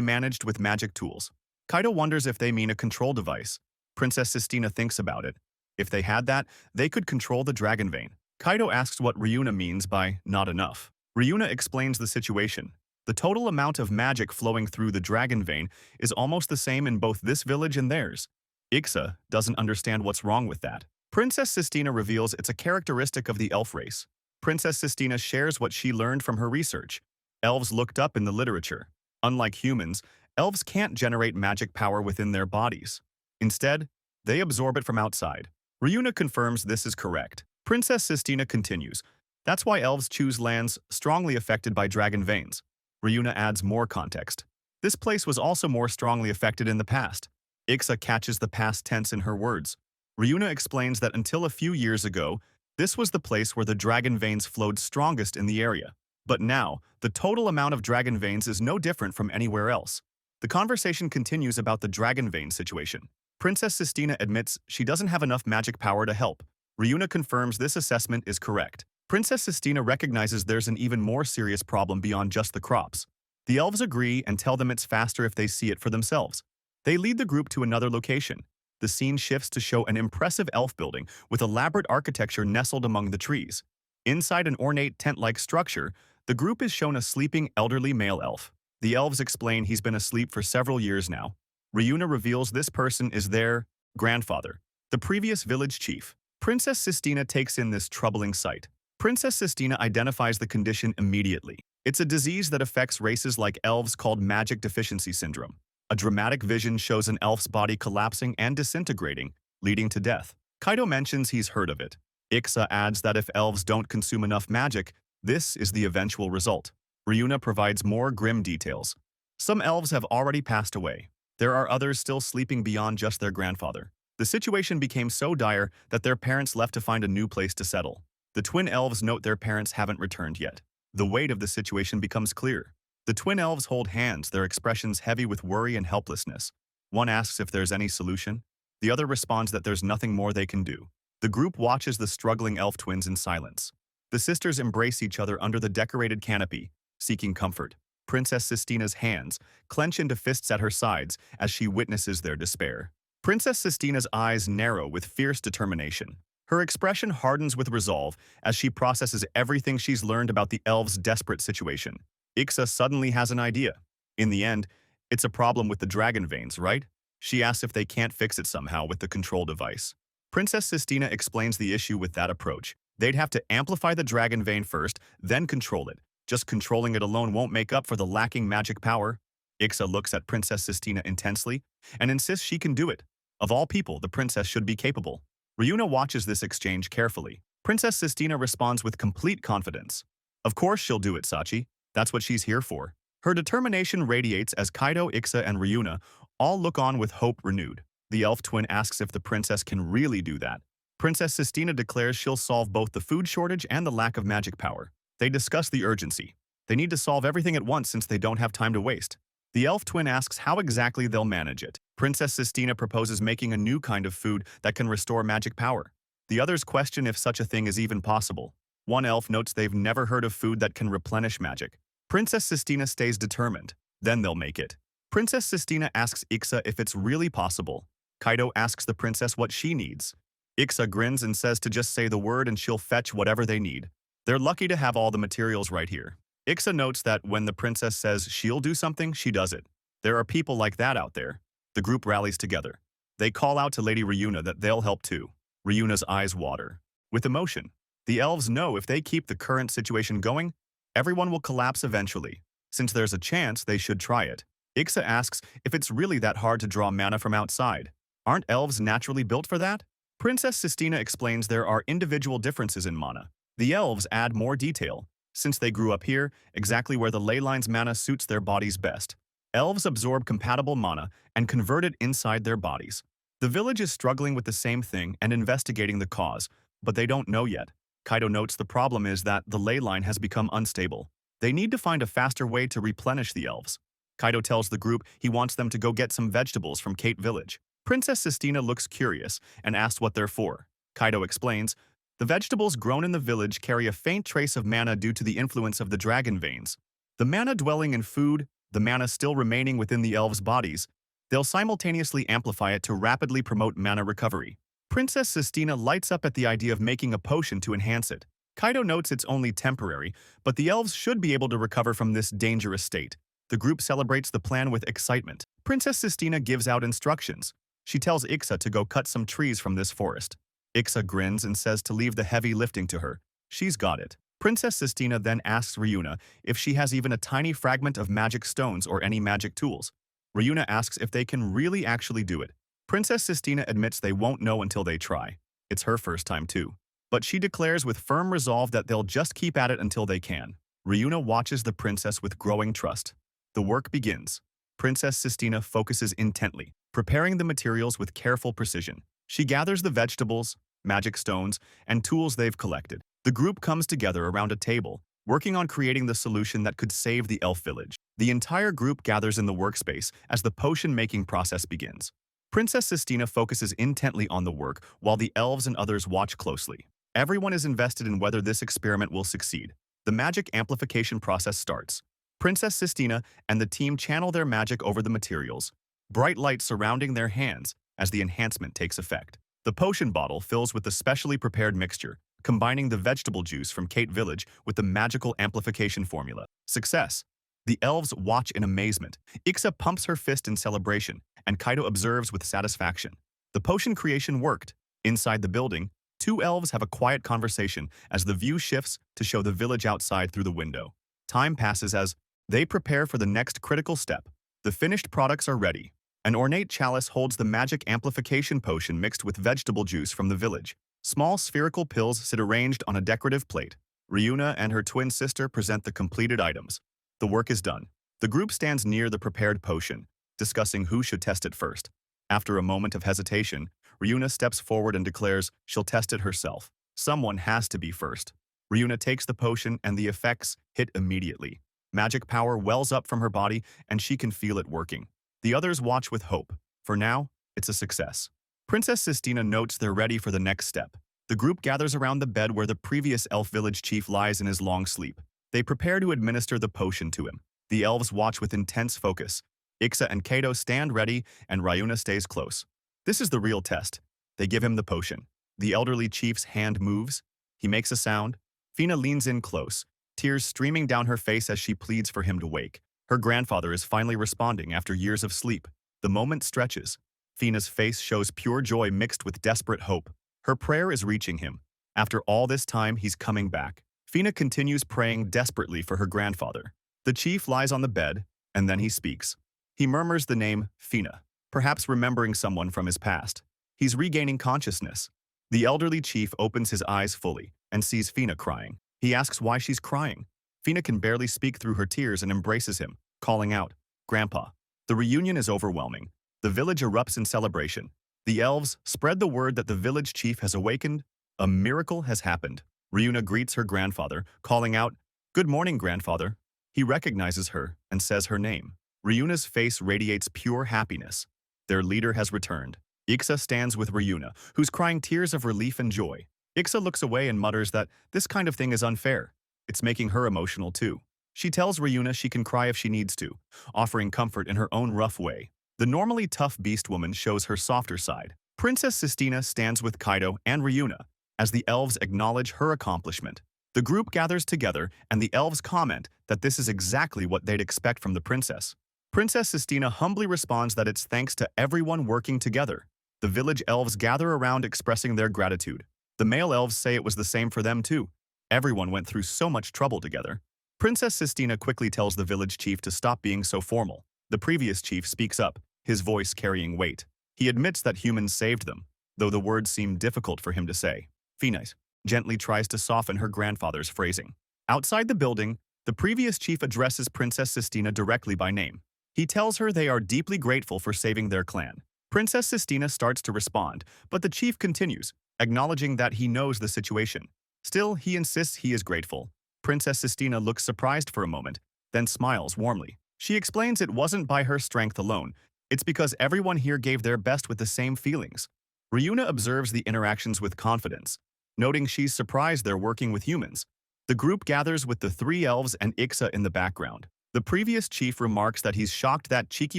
managed with magic tools. Kaido wonders if they mean a control device. Princess Sistina thinks about it. If they had that, they could control the dragon vein. Kaido asks what Ryuna means by not enough. Ryuna explains the situation. The total amount of magic flowing through the dragon vein is almost the same in both this village and theirs. Ixa doesn't understand what's wrong with that. Princess Sistina reveals it's a characteristic of the elf race. Princess Sistina shares what she learned from her research. Elves looked up in the literature. Unlike humans, elves can't generate magic power within their bodies. Instead, they absorb it from outside. Ryuna confirms this is correct. Princess Sistina continues, that's why elves choose lands strongly affected by dragon veins. Ryuna adds more context. This place was also more strongly affected in the past. Ixa catches the past tense in her words. Ryuna explains that until a few years ago, this was the place where the dragon veins flowed strongest in the area. But now, the total amount of dragon veins is no different from anywhere else. The conversation continues about the dragon vein situation. Princess Sistina admits she doesn't have enough magic power to help. Ryuna confirms this assessment is correct. Princess Sistina recognizes there's an even more serious problem beyond just the crops. The elves agree and tell them it's faster if they see it for themselves. They lead the group to another location. The scene shifts to show an impressive elf building with elaborate architecture nestled among the trees. Inside an ornate tent-like structure, the group is shown a sleeping elderly male elf. The elves explain he's been asleep for several years now. Ryuna reveals this person is their grandfather, the previous village chief. Princess Sistina takes in this troubling sight. Princess Sistina identifies the condition immediately. It's a disease that affects races like elves called magic deficiency syndrome. A dramatic vision shows an elf's body collapsing and disintegrating, leading to death. Kaido mentions he's heard of it. Ixa adds that if elves don't consume enough magic, this is the eventual result. Ryuna provides more grim details. Some elves have already passed away. There are others still sleeping beyond just their grandfather. The situation became so dire that their parents left to find a new place to settle. The twin elves note their parents haven't returned yet. The weight of the situation becomes clear. The twin elves hold hands, their expressions heavy with worry and helplessness. One asks if there's any solution. The other responds that there's nothing more they can do. The group watches the struggling elf twins in silence. The sisters embrace each other under the decorated canopy, seeking comfort. Princess Sistina's hands clench into fists at her sides as she witnesses their despair. Princess Sistina's eyes narrow with fierce determination. Her expression hardens with resolve as she processes everything she's learned about the elves' desperate situation. Ixa suddenly has an idea. In the end, it's a problem with the dragon veins, right? She asks if they can't fix it somehow with the control device. Princess Sistina explains the issue with that approach. They'd have to amplify the dragon vein first, then control it. Just controlling it alone won't make up for the lacking magic power. Ixa looks at Princess Sistina intensely and insists she can do it. Of all people, the princess should be capable. Ryuna watches this exchange carefully. Princess Sistina responds with complete confidence. Of course she'll do it, Sachi. That's what she's here for. Her determination radiates as Kaido, Ixa, and Ryuna all look on with hope renewed. The elf twin asks if the princess can really do that. Princess Sistina declares she'll solve both the food shortage and the lack of magic power. They discuss the urgency. They need to solve everything at once since they don't have time to waste. The elf twin asks how exactly they'll manage it. Princess Sistina proposes making a new kind of food that can restore magic power. The others question if such a thing is even possible. One elf notes they've never heard of food that can replenish magic. Princess Sistina stays determined. Then they'll make it. Princess Sistina asks Ixa if it's really possible. Kaido asks the princess what she needs. Ixa grins and says to just say the word and she'll fetch whatever they need. They're lucky to have all the materials right here. Ixa notes that when the princess says she'll do something, she does it. There are people like that out there. The group rallies together. They call out to Lady Ryuna that they'll help too. Ryuna's eyes water. With emotion, the elves know if they keep the current situation going, everyone will collapse eventually. Since there's a chance, they should try it. Ixa asks if it's really that hard to draw mana from outside. Aren't elves naturally built for that? Princess Sistina explains there are individual differences in mana. The elves add more detail, since they grew up here, exactly where the ley line's mana suits their bodies best. Elves absorb compatible mana and convert it inside their bodies. The village is struggling with the same thing and investigating the cause, but they don't know yet. Kaido notes the problem is that the ley line has become unstable. They need to find a faster way to replenish the elves. Kaido tells the group he wants them to go get some vegetables from Kate Village. Princess Sistina looks curious and asks what they're for. Kaido explains, the vegetables grown in the village carry a faint trace of mana due to the influence of the dragon veins. The mana dwelling in food, the mana still remaining within the elves' bodies, they'll simultaneously amplify it to rapidly promote mana recovery. Princess Sistina lights up at the idea of making a potion to enhance it. Kaido notes it's only temporary, but the elves should be able to recover from this dangerous state. The group celebrates the plan with excitement. Princess Sistina gives out instructions. She tells Ixa to go cut some trees from this forest. Ixa grins and says to leave the heavy lifting to her. She's got it. Princess Sistina then asks Ryuna if she has even a tiny fragment of magic stones or any magic tools. Ryuna asks if they can really actually do it. Princess Sistina admits they won't know until they try. It's her first time too. But she declares with firm resolve that they'll just keep at it until they can. Ryuna watches the princess with growing trust. The work begins. Princess Sistina focuses intently, preparing the materials with careful precision. She gathers the vegetables, magic stones, and tools they've collected. The group comes together around a table, working on creating the solution that could save the elf village. The entire group gathers in the workspace as the potion-making process begins. Princess Sistina focuses intently on the work, while the elves and others watch closely. Everyone is invested in whether this experiment will succeed. The magic amplification process starts. Princess Sistina and the team channel their magic over the materials, bright light surrounding their hands as the enhancement takes effect. The potion bottle fills with the specially prepared mixture, combining the vegetable juice from Kate Village with the magical amplification formula. Success! The elves watch in amazement. Ixa pumps her fist in celebration, and Kaido observes with satisfaction. The potion creation worked. Inside the building, two elves have a quiet conversation as the view shifts to show the village outside through the window. Time passes as they prepare for the next critical step. The finished products are ready. An ornate chalice holds the magic amplification potion mixed with vegetable juice from the village. Small spherical pills sit arranged on a decorative plate. Ryuna and her twin sister present the completed items. The work is done. The group stands near the prepared potion, discussing who should test it first. After a moment of hesitation, Ryuna steps forward and declares she'll test it herself. Someone has to be first. Ryuna takes the potion and the effects hit immediately. Magic power wells up from her body and she can feel it working. The others watch with hope. For now, it's a success. Princess Sistina notes they're ready for the next step. The group gathers around the bed where the previous elf village chief lies in his long sleep. They prepare to administer the potion to him. The elves watch with intense focus. Ixa and Kaido stand ready and Ryuna stays close. This is the real test. They give him the potion. The elderly chief's hand moves. He makes a sound. Fina leans in close, tears streaming down her face as she pleads for him to wake. Her grandfather is finally responding after years of sleep. The moment stretches. Fina's face shows pure joy mixed with desperate hope. Her prayer is reaching him. After all this time, he's coming back. Fina continues praying desperately for her grandfather. The chief lies on the bed, and then he speaks. He murmurs the name Fina, perhaps remembering someone from his past. He's regaining consciousness. The elderly chief opens his eyes fully and sees Fina crying. He asks why she's crying. Fina can barely speak through her tears and embraces him, calling out, "Grandpa." The reunion is overwhelming. The village erupts in celebration. The elves spread the word that the village chief has awakened. A miracle has happened. Ryuna greets her grandfather, calling out, "Good morning, grandfather." He recognizes her and says her name. Ryuna's face radiates pure happiness. Their leader has returned. Ixa stands with Ryuna, who's crying tears of relief and joy. Ixa looks away and mutters that this kind of thing is unfair. It's making her emotional too. She tells Ryuna she can cry if she needs to, offering comfort in her own rough way. The normally tough beast woman shows her softer side. Princess Sistina stands with Kaido and Ryuna as the elves acknowledge her accomplishment. The group gathers together and the elves comment that this is exactly what they'd expect from the princess. Princess Sistina humbly responds that it's thanks to everyone working together. The village elves gather around expressing their gratitude. The male elves say it was the same for them too. Everyone went through so much trouble together. Princess Sistina quickly tells the village chief to stop being so formal. The previous chief speaks up, his voice carrying weight. He admits that humans saved them, though the words seem difficult for him to say. Phoenix gently tries to soften her grandfather's phrasing. Outside the building, the previous chief addresses Princess Sistina directly by name. He tells her they are deeply grateful for saving their clan. Princess Sistina starts to respond, but the chief continues, acknowledging that he knows the situation. Still, he insists he is grateful. Princess Sistina looks surprised for a moment, then smiles warmly. She explains it wasn't by her strength alone, it's because everyone here gave their best with the same feelings. Ryuna observes the interactions with confidence, noting she's surprised they're working with humans. The group gathers with the three elves and Ixa in the background. The previous chief remarks that he's shocked that cheeky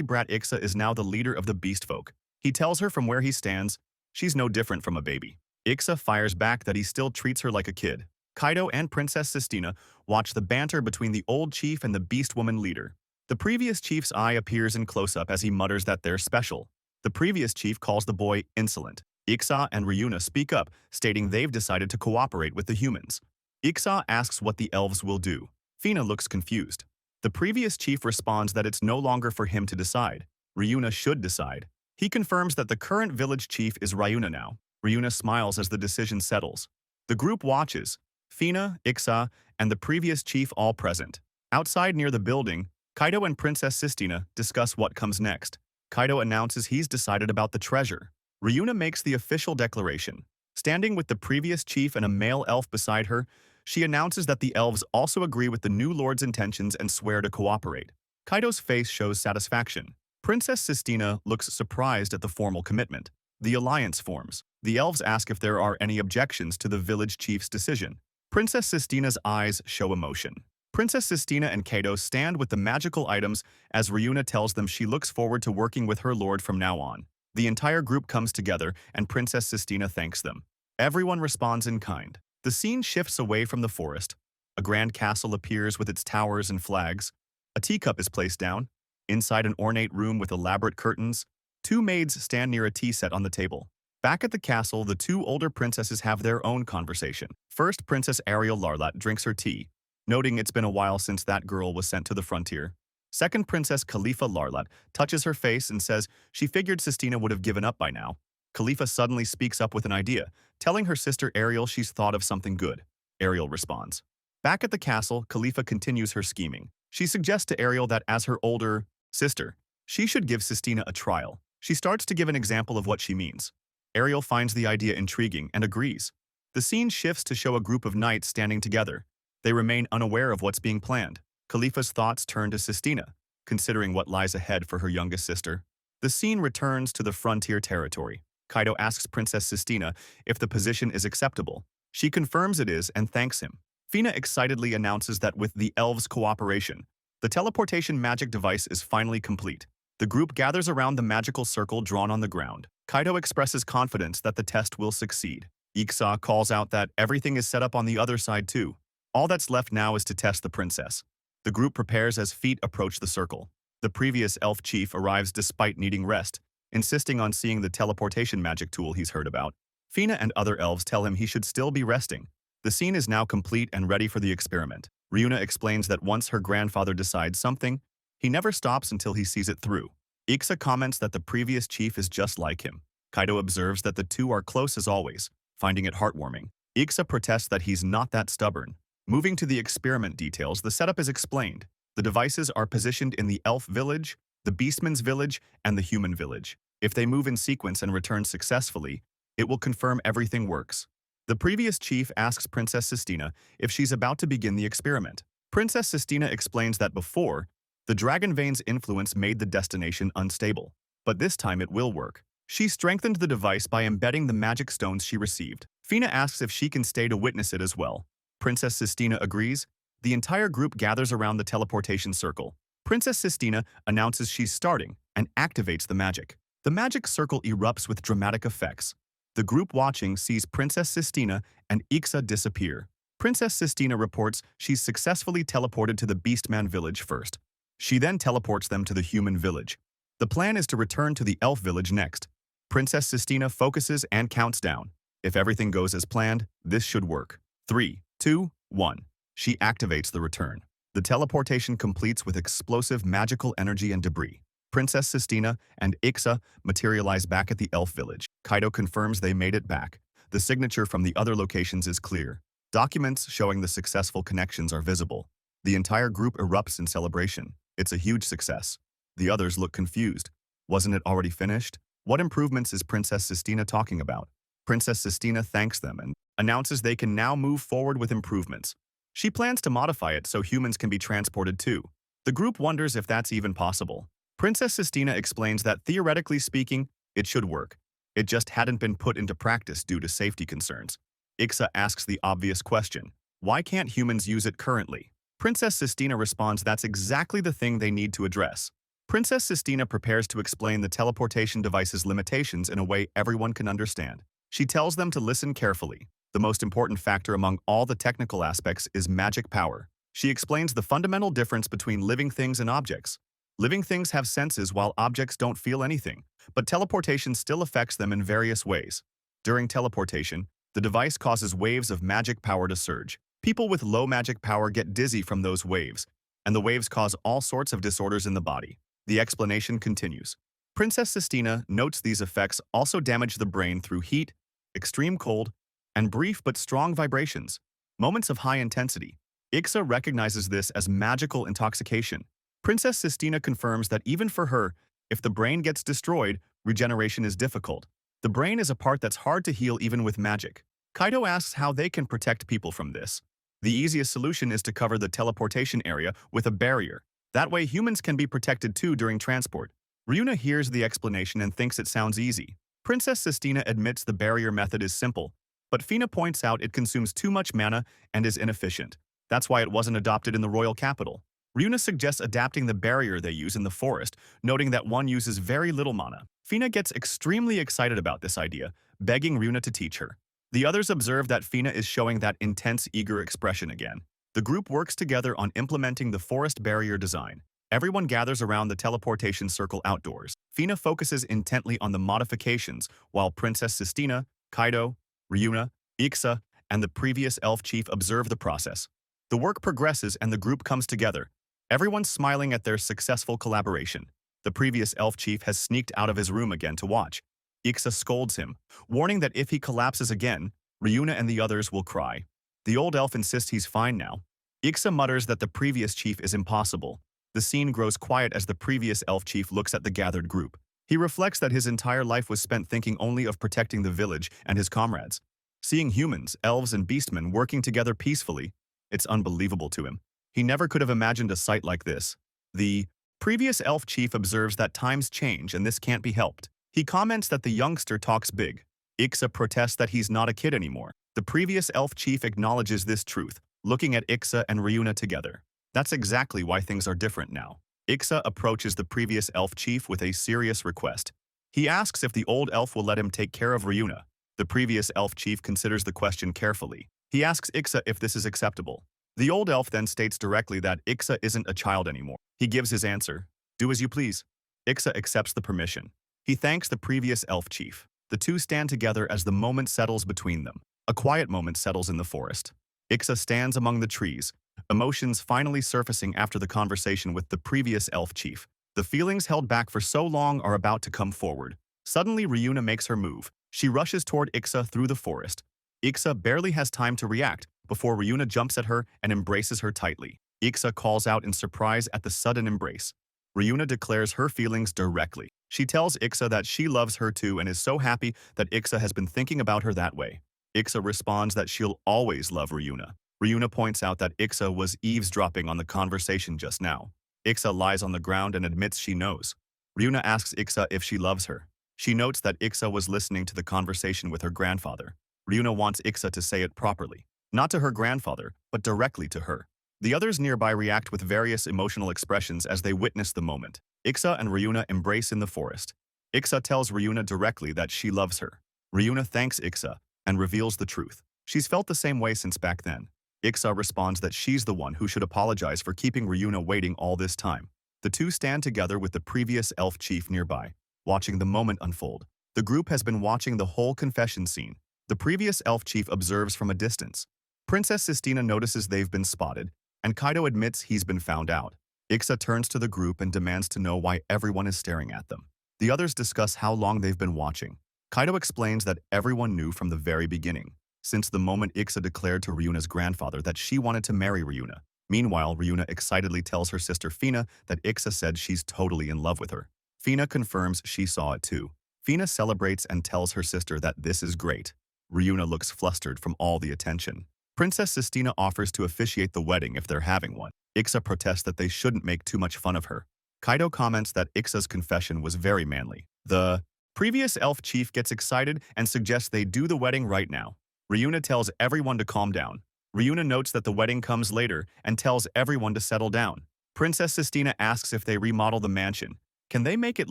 brat Ixa is now the leader of the beast folk. He tells her from where he stands, she's no different from a baby. Ixa fires back that he still treats her like a kid. Kaido and Princess Sistina watch the banter between the old chief and the beast woman leader. The previous chief's eye appears in close-up as he mutters that they're special. The previous chief calls the boy insolent. Ixa and Ryuna speak up, stating they've decided to cooperate with the humans. Ixa asks what the elves will do. Fina looks confused. The previous chief responds that it's no longer for him to decide. Ryuna should decide. He confirms that the current village chief is Ryuna now. Ryuna smiles as the decision settles. The group watches. Fina, Ixa, and the previous chief all present. Outside near the building, Kaido and Princess Sistina discuss what comes next. Kaido announces he's decided about the treasure. Ryuna makes the official declaration. Standing with the previous chief and a male elf beside her, she announces that the elves also agree with the new lord's intentions and swear to cooperate. Kaido's face shows satisfaction. Princess Sistina looks surprised at the formal commitment. The alliance forms. The elves ask if there are any objections to the village chief's decision. Princess Sistina's eyes show emotion. Princess Sistina and Kaido stand with the magical items as Ryuna tells them she looks forward to working with her lord from now on. The entire group comes together and Princess Sistina thanks them. Everyone responds in kind. The scene shifts away from the forest. A grand castle appears with its towers and flags. A teacup is placed down. Inside an ornate room with elaborate curtains, two maids stand near a tea set on the table. Back at the castle, the two older princesses have their own conversation. First, Princess Ariel Larlat drinks her tea, noting it's been a while since that girl was sent to the frontier. Second, Princess Khalifa Larlat touches her face and says she figured Sistina would have given up by now. Khalifa suddenly speaks up with an idea, telling her sister Ariel she's thought of something good. Ariel responds. Back at the castle, Khalifa continues her scheming. She suggests to Ariel that as her older sister, she should give Sistina a trial. She starts to give an example of what she means. Ariel finds the idea intriguing and agrees. The scene shifts to show a group of knights standing together. They remain unaware of what's being planned. Khalifa's thoughts turn to Sistina, considering what lies ahead for her youngest sister. The scene returns to the frontier territory. Kaido asks Princess Sistina if the position is acceptable. She confirms it is and thanks him. Fina excitedly announces that with the elves' cooperation, the teleportation magic device is finally complete. The group gathers around the magical circle drawn on the ground. Kaido expresses confidence that the test will succeed. Ixa calls out that everything is set up on the other side too. All that's left now is to test the princess. The group prepares as feet approach the circle. The previous elf chief arrives despite needing rest, insisting on seeing the teleportation magic tool he's heard about. Fina and other elves tell him he should still be resting. The scene is now complete and ready for the experiment. Ryuna explains that once her grandfather decides something, he never stops until he sees it through. Ixa comments that the previous chief is just like him. Kaido observes that the two are close as always, finding it heartwarming. Ixa protests that he's not that stubborn. Moving to the experiment details, the setup is explained. The devices are positioned in the elf village, the beastman's village, and the human village. If they move in sequence and return successfully, it will confirm everything works. The previous chief asks Princess Sistina if she's about to begin the experiment. Princess Sistina explains that before, the dragon vein's influence made the destination unstable, but this time it will work. She strengthened the device by embedding the magic stones she received. Fina asks if she can stay to witness it as well. Princess Sistina agrees. The entire group gathers around the teleportation circle. Princess Sistina announces she's starting and activates the magic. The magic circle erupts with dramatic effects. The group watching sees Princess Sistina and Ixa disappear. Princess Sistina reports she's successfully teleported to the Beastman village first. She then teleports them to the human village. The plan is to return to the elf village next. Princess Sistina focuses and counts down. If everything goes as planned, this should work. 3, 2, 1. She activates the return. The teleportation completes with explosive magical energy and debris. Princess Sistina and Ixa materialize back at the elf village. Kaido confirms they made it back. The signature from the other locations is clear. Documents showing the successful connections are visible. The entire group erupts in celebration. It's a huge success. The others look confused. Wasn't it already finished? What improvements is Princess Sistina talking about? Princess Sistina thanks them and announces they can now move forward with improvements. She plans to modify it so humans can be transported too. The group wonders if that's even possible. Princess Sistina explains that theoretically speaking, it should work. It just hadn't been put into practice due to safety concerns. Ixa asks the obvious question, why can't humans use it currently? Princess Sistina responds that's exactly the thing they need to address. Princess Sistina prepares to explain the teleportation device's limitations in a way everyone can understand. She tells them to listen carefully. The most important factor among all the technical aspects is magic power. She explains the fundamental difference between living things and objects. Living things have senses while objects don't feel anything, but teleportation still affects them in various ways. During teleportation, the device causes waves of magic power to surge. People with low magic power get dizzy from those waves, and the waves cause all sorts of disorders in the body. The explanation continues. Princess Sistina notes these effects also damage the brain through heat, extreme cold, and brief but strong vibrations, moments of high intensity. Ixa recognizes this as magical intoxication. Princess Sistina confirms that even for her, if the brain gets destroyed, regeneration is difficult. The brain is a part that's hard to heal even with magic. Kaido asks how they can protect people from this. The easiest solution is to cover the teleportation area with a barrier. That way humans can be protected too during transport. Ryuna hears the explanation and thinks it sounds easy. Princess Sistina admits the barrier method is simple, but Fina points out it consumes too much mana and is inefficient. That's why it wasn't adopted in the royal capital. Ryuna suggests adapting the barrier they use in the forest, noting that one uses very little mana. Fina gets extremely excited about this idea, begging Ryuna to teach her. The others observe that Fina is showing that intense, eager expression again. The group works together on implementing the forest barrier design. Everyone gathers around the teleportation circle outdoors. Fina focuses intently on the modifications, while Princess Sistina, Kaido, Ryuna, Ixa, and the previous elf chief observe the process. The work progresses and the group comes together. Everyone's smiling at their successful collaboration. The previous elf chief has sneaked out of his room again to watch. Ixa scolds him, warning that if he collapses again, Ryuna and the others will cry. The old elf insists he's fine now. Ixa mutters that the previous chief is impossible. The scene grows quiet as the previous elf chief looks at the gathered group. He reflects that his entire life was spent thinking only of protecting the village and his comrades. Seeing humans, elves, and beastmen working together peacefully, it's unbelievable to him. He never could have imagined a sight like this. The previous elf chief observes that times change and this can't be helped. He comments that the youngster talks big. Ixa protests that he's not a kid anymore. The previous elf chief acknowledges this truth, looking at Ixa and Ryuna together. That's exactly why things are different now. Ixa approaches the previous elf chief with a serious request. He asks if the old elf will let him take care of Ryuna. The previous elf chief considers the question carefully. He asks Ixa if this is acceptable. The old elf then states directly that Ixa isn't a child anymore. He gives his answer, "Do as you please." Ixa accepts the permission. He thanks the previous elf chief. The two stand together as the moment settles between them. A quiet moment settles in the forest. Ixa stands among the trees, emotions finally surfacing after the conversation with the previous elf chief. The feelings held back for so long are about to come forward. Suddenly, Ryuna makes her move. She rushes toward Ixa through the forest. Ixa barely has time to react before Ryuna jumps at her and embraces her tightly. Ixa calls out in surprise at the sudden embrace. Ryuna declares her feelings directly. She tells Ixa that she loves her too and is so happy that Ixa has been thinking about her that way. Ixa responds that she'll always love Ryuna. Ryuna points out that Ixa was eavesdropping on the conversation just now. Ixa lies on the ground and admits she knows. Ryuna asks Ixa if she loves her. She notes that Ixa was listening to the conversation with her grandfather. Ryuna wants Ixa to say it properly. Not to her grandfather, but directly to her. The others nearby react with various emotional expressions as they witness the moment. Ixa and Ryuna embrace in the forest. Ixa tells Ryuna directly that she loves her. Ryuna thanks Ixa and reveals the truth. She's felt the same way since back then. Ixa responds that she's the one who should apologize for keeping Ryuna waiting all this time. The two stand together with the previous elf chief nearby, watching the moment unfold. The group has been watching the whole confession scene. The previous elf chief observes from a distance. Princess Sistina notices they've been spotted, and Kaido admits he's been found out. Ixa turns to the group and demands to know why everyone is staring at them. The others discuss how long they've been watching. Kaido explains that everyone knew from the very beginning, since the moment Ixa declared to Ryuna's grandfather that she wanted to marry Ryuna. Meanwhile, Ryuna excitedly tells her sister Fina that Ixa said she's totally in love with her. Fina confirms she saw it too. Fina celebrates and tells her sister that this is great. Ryuna looks flustered from all the attention. Princess Sistina offers to officiate the wedding if they're having one. Ixa protests that they shouldn't make too much fun of her. Kaido comments that Ixa's confession was very manly. The previous elf chief gets excited and suggests they do the wedding right now. Ryuna tells everyone to calm down. Ryuna notes that the wedding comes later and tells everyone to settle down. Princess Sistina asks if they remodel the mansion. Can they make it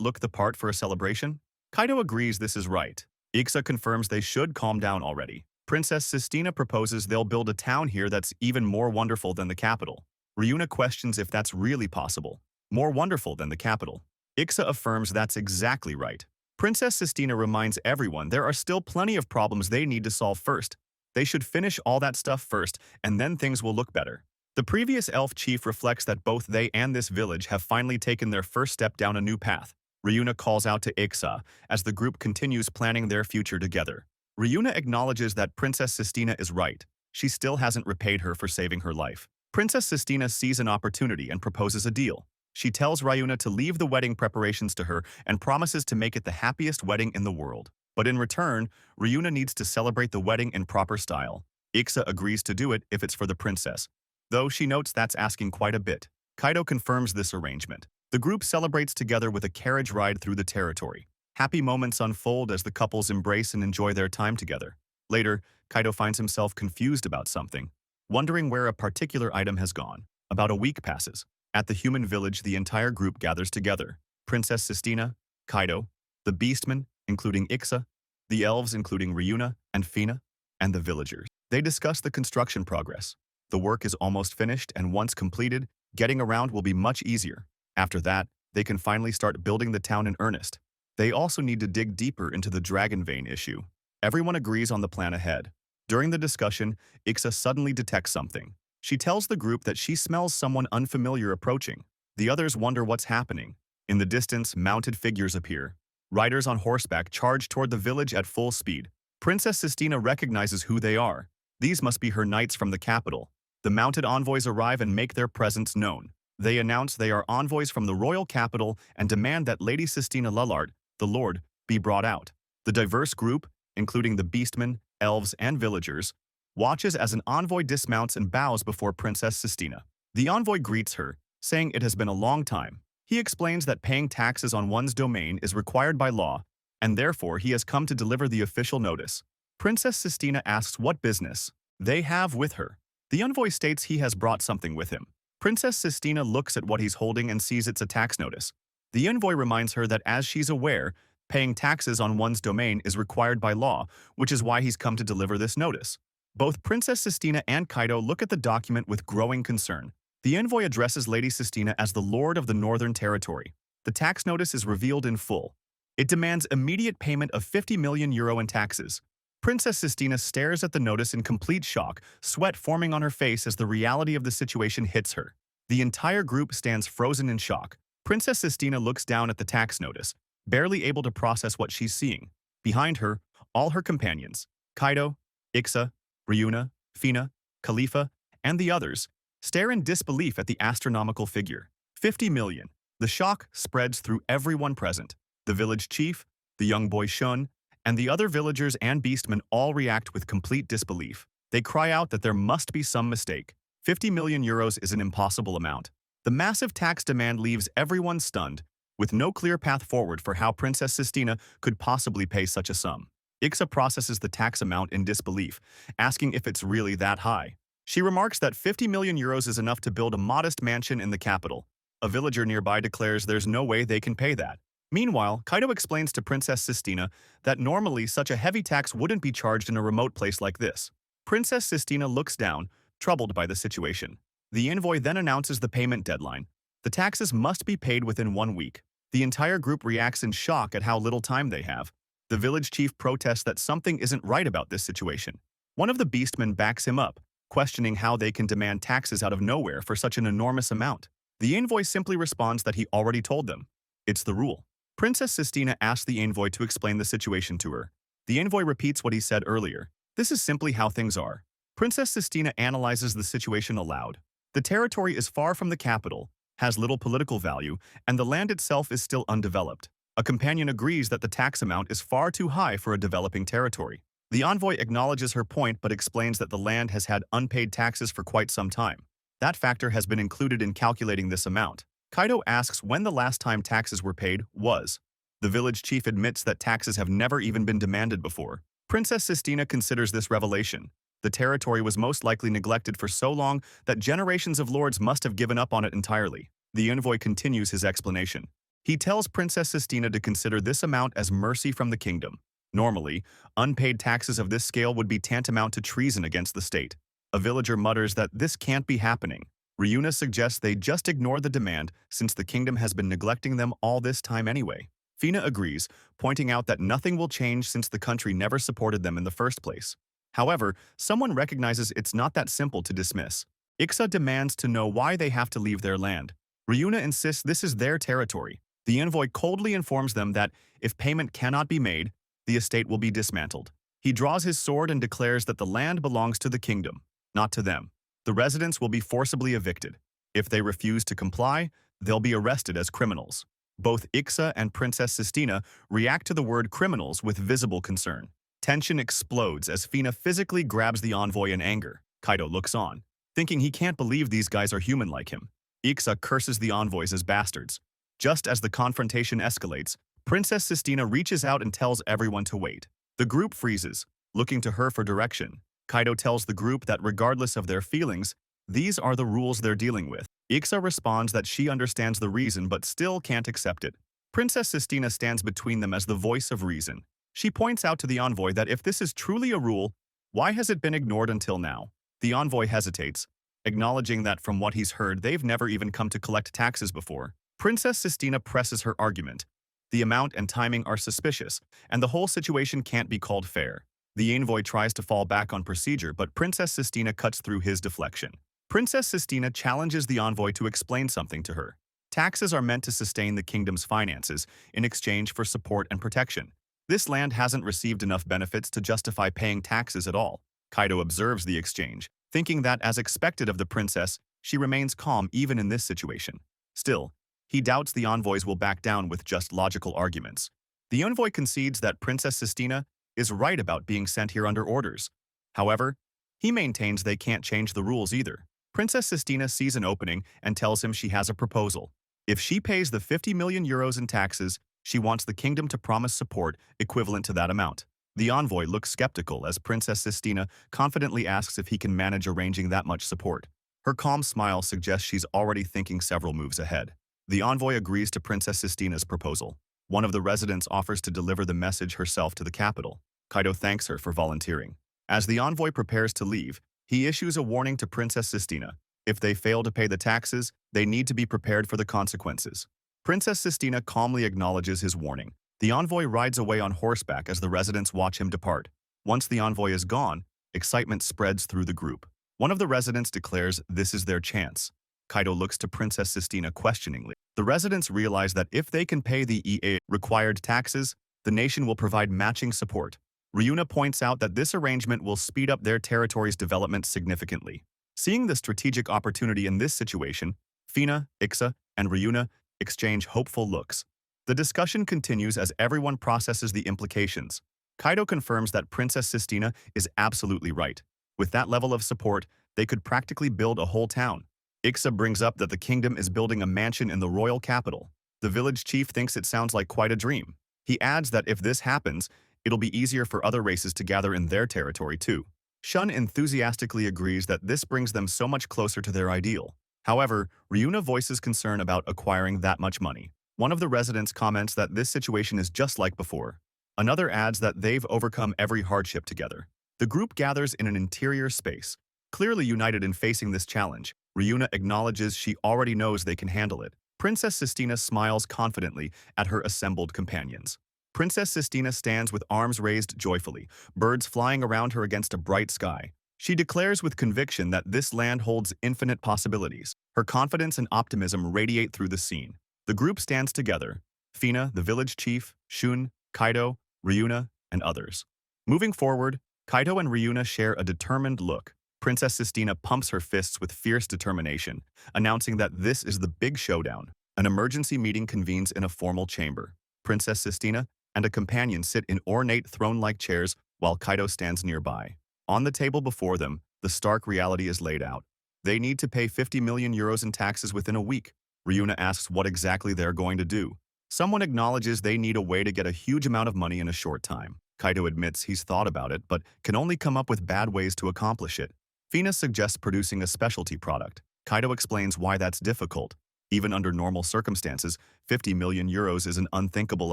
look the part for a celebration? Kaido agrees this is right. Ixa confirms they should calm down already. Princess Sistina proposes they'll build a town here that's even more wonderful than the capital. Ryuna questions if that's really possible. More wonderful than the capital. Ixa affirms that's exactly right. Princess Sistina reminds everyone there are still plenty of problems they need to solve first. They should finish all that stuff first, and then things will look better. The previous elf chief reflects that both they and this village have finally taken their first step down a new path. Ryuna calls out to Ixa as the group continues planning their future together. Ryuna acknowledges that Princess Sistina is right. She still hasn't repaid her for saving her life. Princess Sistina sees an opportunity and proposes a deal. She tells Ryuna to leave the wedding preparations to her and promises to make it the happiest wedding in the world. But in return, Ryuna needs to celebrate the wedding in proper style. Ixa agrees to do it if it's for the princess, though she notes that's asking quite a bit. Kaido confirms this arrangement. The group celebrates together with a carriage ride through the territory. Happy moments unfold as the couples embrace and enjoy their time together. Later, Kaido finds himself confused about something, wondering where a particular item has gone. About a week passes. At the human village, the entire group gathers together. Princess Sistina, Kaido, the beastmen, including Ixa, the elves, including Ryuna and Fina, and the villagers. They discuss the construction progress. The work is almost finished, and once completed, getting around will be much easier. After that, they can finally start building the town in earnest. They also need to dig deeper into the dragon vein issue. Everyone agrees on the plan ahead. During the discussion, Ixa suddenly detects something. She tells the group that she smells someone unfamiliar approaching. The others wonder what's happening. In the distance, mounted figures appear. Riders on horseback charge toward the village at full speed. Princess Sistina recognizes who they are. These must be her knights from the capital. The mounted envoys arrive and make their presence known. They announce they are envoys from the royal capital and demand that Lady Sistina Lullard, the Lord, be brought out. The diverse group, including the beastmen, elves, and villagers, watches as an envoy dismounts and bows before Princess Sistina. The envoy greets her, saying it has been a long time. He explains that paying taxes on one's domain is required by law, and therefore he has come to deliver the official notice. Princess Sistina asks what business they have with her. The envoy states he has brought something with him. Princess Sistina looks at what he's holding and sees it's a tax notice. The envoy reminds her that as she's aware, paying taxes on one's domain is required by law, which is why he's come to deliver this notice. Both Princess Sistina and Kaido look at the document with growing concern. The envoy addresses Lady Sistina as the Lord of the Northern Territory. The tax notice is revealed in full. It demands immediate payment of 50 million euro in taxes. Princess Sistina stares at the notice in complete shock, sweat forming on her face as the reality of the situation hits her. The entire group stands frozen in shock. Princess Sistina looks down at the tax notice, barely able to process what she's seeing. Behind her, all her companions, Kaido, Ixa, Ryuna, Fina, Khalifa, and the others, stare in disbelief at the astronomical figure. 50 million. The shock spreads through everyone present. The village chief, the young boy Shun, and the other villagers and beastmen all react with complete disbelief. They cry out that there must be some mistake. 50 million euros is an impossible amount. The massive tax demand leaves everyone stunned, with no clear path forward for how Princess Sistina could possibly pay such a sum. Ixa processes the tax amount in disbelief, asking if it's really that high. She remarks that 50 million euros is enough to build a modest mansion in the capital. A villager nearby declares there's no way they can pay that. Meanwhile, Kaido explains to Princess Sistina that normally such a heavy tax wouldn't be charged in a remote place like this. Princess Sistina looks down, troubled by the situation. The envoy then announces the payment deadline. The taxes must be paid within 1 week. The entire group reacts in shock at how little time they have. The village chief protests that something isn't right about this situation. One of the beastmen backs him up, questioning how they can demand taxes out of nowhere for such an enormous amount. The envoy simply responds that he already told them. It's the rule. Princess Sistina asks the envoy to explain the situation to her. The envoy repeats what he said earlier. This is simply how things are. Princess Sistina analyzes the situation aloud. The territory is far from the capital, has little political value, and the land itself is still undeveloped. A companion agrees that the tax amount is far too high for a developing territory. The envoy acknowledges her point but explains that the land has had unpaid taxes for quite some time. That factor has been included in calculating this amount. Kaido asks when the last time taxes were paid was. The village chief admits that taxes have never even been demanded before. Princess Sistina considers this revelation. The territory was most likely neglected for so long that generations of lords must have given up on it entirely. The envoy continues his explanation. He tells Princess Sistina to consider this amount as mercy from the kingdom. Normally, unpaid taxes of this scale would be tantamount to treason against the state. A villager mutters that this can't be happening. Ryuna suggests they just ignore the demand since the kingdom has been neglecting them all this time anyway. Fina agrees, pointing out that nothing will change since the country never supported them in the first place. However, someone recognizes it's not that simple to dismiss. Ixa demands to know why they have to leave their land. Ryuna insists this is their territory. The envoy coldly informs them that if payment cannot be made, the estate will be dismantled. He draws his sword and declares that the land belongs to the kingdom, not to them. The residents will be forcibly evicted. If they refuse to comply, they'll be arrested as criminals. Both Ixa and Princess Sistina react to the word criminals with visible concern. Tension explodes as Fina physically grabs the envoy in anger. Kaido looks on, thinking he can't believe these guys are human like him. Ixa curses the envoys as bastards. Just as the confrontation escalates, Princess Sistina reaches out and tells everyone to wait. The group freezes, looking to her for direction. Kaido tells the group that regardless of their feelings, these are the rules they're dealing with. Ixa responds that she understands the reason but still can't accept it. Princess Sistina stands between them as the voice of reason. She points out to the envoy that if this is truly a rule, why has it been ignored until now? The envoy hesitates, acknowledging that from what he's heard, they've never even come to collect taxes before. Princess Sistina presses her argument. The amount and timing are suspicious, and the whole situation can't be called fair. The envoy tries to fall back on procedure, but Princess Sistina cuts through his deflection. Princess Sistina challenges the envoy to explain something to her. Taxes are meant to sustain the kingdom's finances in exchange for support and protection. This land hasn't received enough benefits to justify paying taxes at all. Kaido observes the exchange, thinking that as expected of the princess, she remains calm even in this situation. Still, he doubts the envoys will back down with just logical arguments. The envoy concedes that Princess Sistina is right about being sent here under orders. However, he maintains they can't change the rules either. Princess Sistina sees an opening and tells him she has a proposal. If she pays the 50 million euros in taxes, she wants the kingdom to promise support equivalent to that amount. The envoy looks skeptical as Princess Sistina confidently asks if he can manage arranging that much support. Her calm smile suggests she's already thinking several moves ahead. The envoy agrees to Princess Sistina's proposal. One of the residents offers to deliver the message herself to the capital. Kaido thanks her for volunteering. As the envoy prepares to leave, he issues a warning to Princess Sistina. If they fail to pay the taxes, they need to be prepared for the consequences. Princess Sistina calmly acknowledges his warning. The envoy rides away on horseback as the residents watch him depart. Once the envoy is gone, excitement spreads through the group. One of the residents declares this is their chance. Kaido looks to Princess Sistina questioningly. The residents realize that if they can pay the required taxes, the nation will provide matching support. Ryuna points out that this arrangement will speed up their territory's development significantly. Seeing the strategic opportunity in this situation, Fina, Ixa, and Ryuna exchange hopeful looks. The discussion continues as everyone processes the implications. Kaido confirms that Princess Sistina is absolutely right. With that level of support, they could practically build a whole town. Ixa brings up that the kingdom is building a mansion in the royal capital. The village chief thinks it sounds like quite a dream. He adds that if this happens, it'll be easier for other races to gather in their territory too. Shun enthusiastically agrees that this brings them so much closer to their ideal. However, Ryuna voices concern about acquiring that much money. One of the residents comments that this situation is just like before. Another adds that they've overcome every hardship together. The group gathers in an interior space, clearly united in facing this challenge. Ryuna acknowledges she already knows they can handle it. Princess Sistina smiles confidently at her assembled companions. Princess Sistina stands with arms raised joyfully, birds flying around her against a bright sky. She declares with conviction that this land holds infinite possibilities. Her confidence and optimism radiate through the scene. The group stands together: Fina, the village chief, Shun, Kaido, Ryuna, and others. Moving forward, Kaido and Ryuna share a determined look. Princess Sistina pumps her fists with fierce determination, announcing that this is the big showdown. An emergency meeting convenes in a formal chamber. Princess Sistina and a companion sit in ornate throne-like chairs while Kaido stands nearby. On the table before them, the stark reality is laid out. They need to pay 50 million euros in taxes within a week. Ryuna asks what exactly they're going to do. Someone acknowledges they need a way to get a huge amount of money in a short time. Kaido admits he's thought about it, but can only come up with bad ways to accomplish it. Fina suggests producing a specialty product. Kaido explains why that's difficult. Even under normal circumstances, 50 million euros is an unthinkable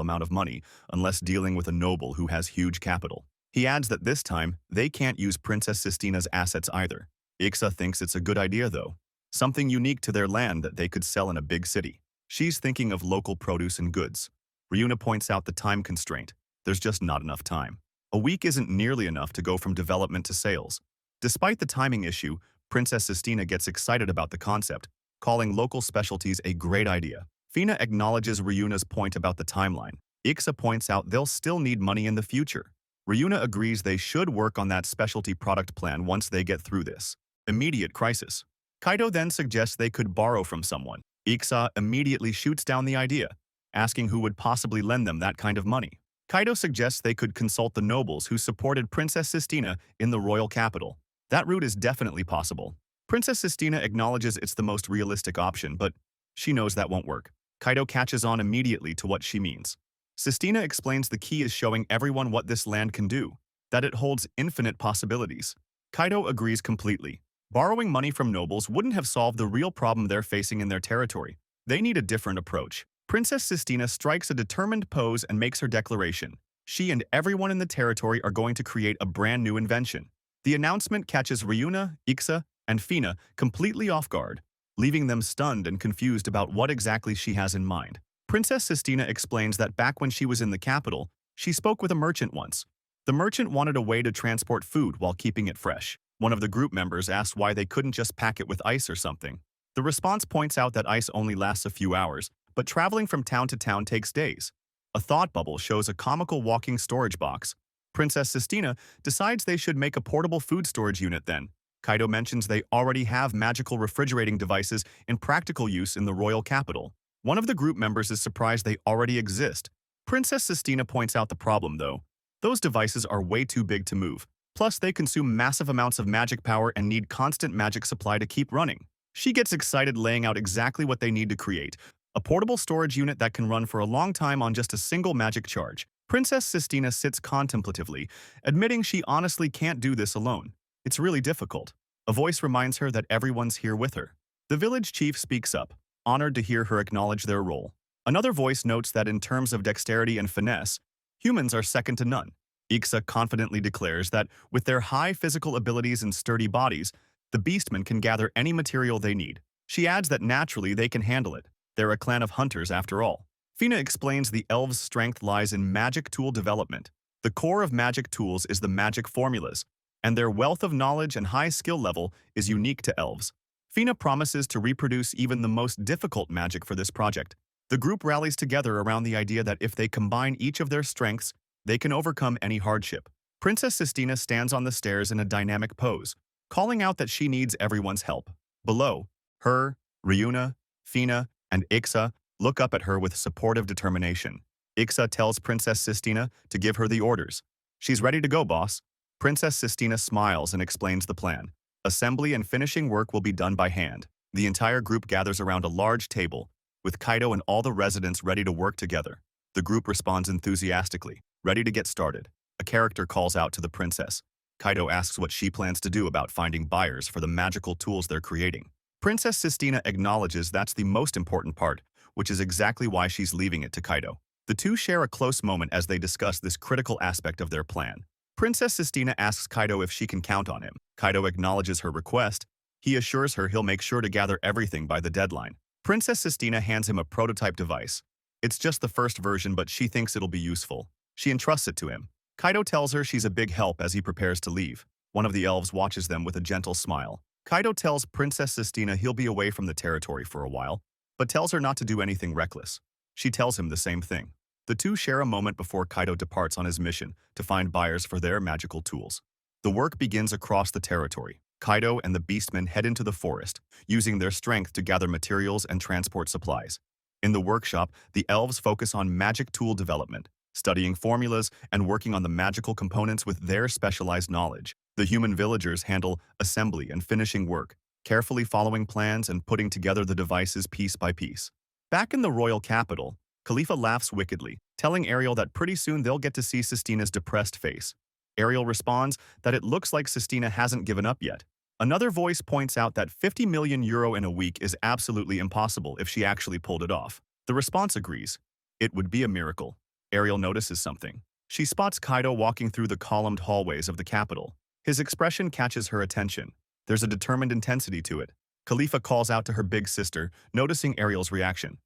amount of money, unless dealing with a noble who has huge capital. He adds that this time, they can't use Princess Sistina's assets either. Ixa thinks it's a good idea though. Something unique to their land that they could sell in a big city. She's thinking of local produce and goods. Ryuna points out the time constraint. There's just not enough time. A week isn't nearly enough to go from development to sales. Despite the timing issue, Princess Sistina gets excited about the concept, calling local specialties a great idea. Fina acknowledges Ryuna's point about the timeline. Ixa points out they'll still need money in the future. Ryuna agrees they should work on that specialty product plan once they get through this immediate crisis. Kaido then suggests they could borrow from someone. Ixa immediately shoots down the idea, asking who would possibly lend them that kind of money. Kaido suggests they could consult the nobles who supported Princess Sistina in the royal capital. That route is definitely possible. Princess Sistina acknowledges it's the most realistic option, but she knows that won't work. Kaido catches on immediately to what she means. Sistina explains the key is showing everyone what this land can do, that it holds infinite possibilities. Kaido agrees completely. Borrowing money from nobles wouldn't have solved the real problem they're facing in their territory. They need a different approach. Princess Sistina strikes a determined pose and makes her declaration. She and everyone in the territory are going to create a brand new invention. The announcement catches Ryuna, Ixa, and Fina completely off guard, leaving them stunned and confused about what exactly she has in mind. Princess Sistina explains that back when she was in the capital, she spoke with a merchant once. The merchant wanted a way to transport food while keeping it fresh. One of the group members asked why they couldn't just pack it with ice or something. The response points out that ice only lasts a few hours, but traveling from town to town takes days. A thought bubble shows a comical walking storage box. Princess Sistina decides they should make a portable food storage unit then. Kaido mentions they already have magical refrigerating devices in practical use in the royal capital. One of the group members is surprised they already exist. Princess Sistina points out the problem though. Those devices are way too big to move. Plus, they consume massive amounts of magic power and need constant magic supply to keep running. She gets excited laying out exactly what they need to create. A portable storage unit that can run for a long time on just a single magic charge. Princess Sistina sits contemplatively, admitting she honestly can't do this alone. It's really difficult. A voice reminds her that everyone's here with her. The village chief speaks up, honored to hear her acknowledge their role. Another voice notes that in terms of dexterity and finesse, humans are second to none. Ixa confidently declares that with their high physical abilities and sturdy bodies, the beastmen can gather any material they need. She adds that naturally they can handle it. They're a clan of hunters after all. Fina explains the elves' strength lies in magic tool development. The core of magic tools is the magic formulas, and their wealth of knowledge and high skill level is unique to elves. Fina promises to reproduce even the most difficult magic for this project. The group rallies together around the idea that if they combine each of their strengths, they can overcome any hardship. Princess Sistina stands on the stairs in a dynamic pose, calling out that she needs everyone's help. Below, her, Ryuna, Fina, and Ixa look up at her with supportive determination. Ixa tells Princess Sistina to give her the orders. She's ready to go, boss. Princess Sistina smiles and explains the plan. Assembly and finishing work will be done by hand. The entire group gathers around a large table, with Kaido and all the residents ready to work together. The group responds enthusiastically, ready to get started. A character calls out to the princess. Kaido asks what she plans to do about finding buyers for the magical tools they're creating. Princess Sistina acknowledges that's the most important part, which is exactly why she's leaving it to Kaido. The two share a close moment as they discuss this critical aspect of their plan. Princess Sistina asks Kaido if she can count on him. Kaido acknowledges her request, He assures her he'll make sure to gather everything by the deadline. Princess Sistina hands him a prototype device. It's just the first version, but she thinks it'll be useful. She entrusts it to him. Kaido tells her she's a big help as he prepares to leave. One of the elves watches them with a gentle smile. Kaido tells Princess Sistina he'll be away from the territory for a while, but tells her not to do anything reckless. She tells him the same thing. The two share a moment before Kaido departs on his mission to find buyers for their magical tools. The work begins across the territory. Kaido and the beastmen head into the forest, using their strength to gather materials and transport supplies. In the workshop, the elves focus on magic tool development, studying formulas and working on the magical components with their specialized knowledge. The human villagers handle assembly and finishing work, carefully following plans and putting together the devices piece by piece. Back in the royal capital, Khalifa laughs wickedly, telling Ariel that pretty soon they'll get to see Sistina's depressed face. Ariel responds that it looks like Sistina hasn't given up yet. Another voice points out that 50 million euro in a week is absolutely impossible if she actually pulled it off. The response agrees. It would be a miracle. Ariel notices something. She spots Kaido walking through the columned hallways of the capital. His expression catches her attention. There's a determined intensity to it. Khalifa calls out to her big sister, noticing Ariel's reaction.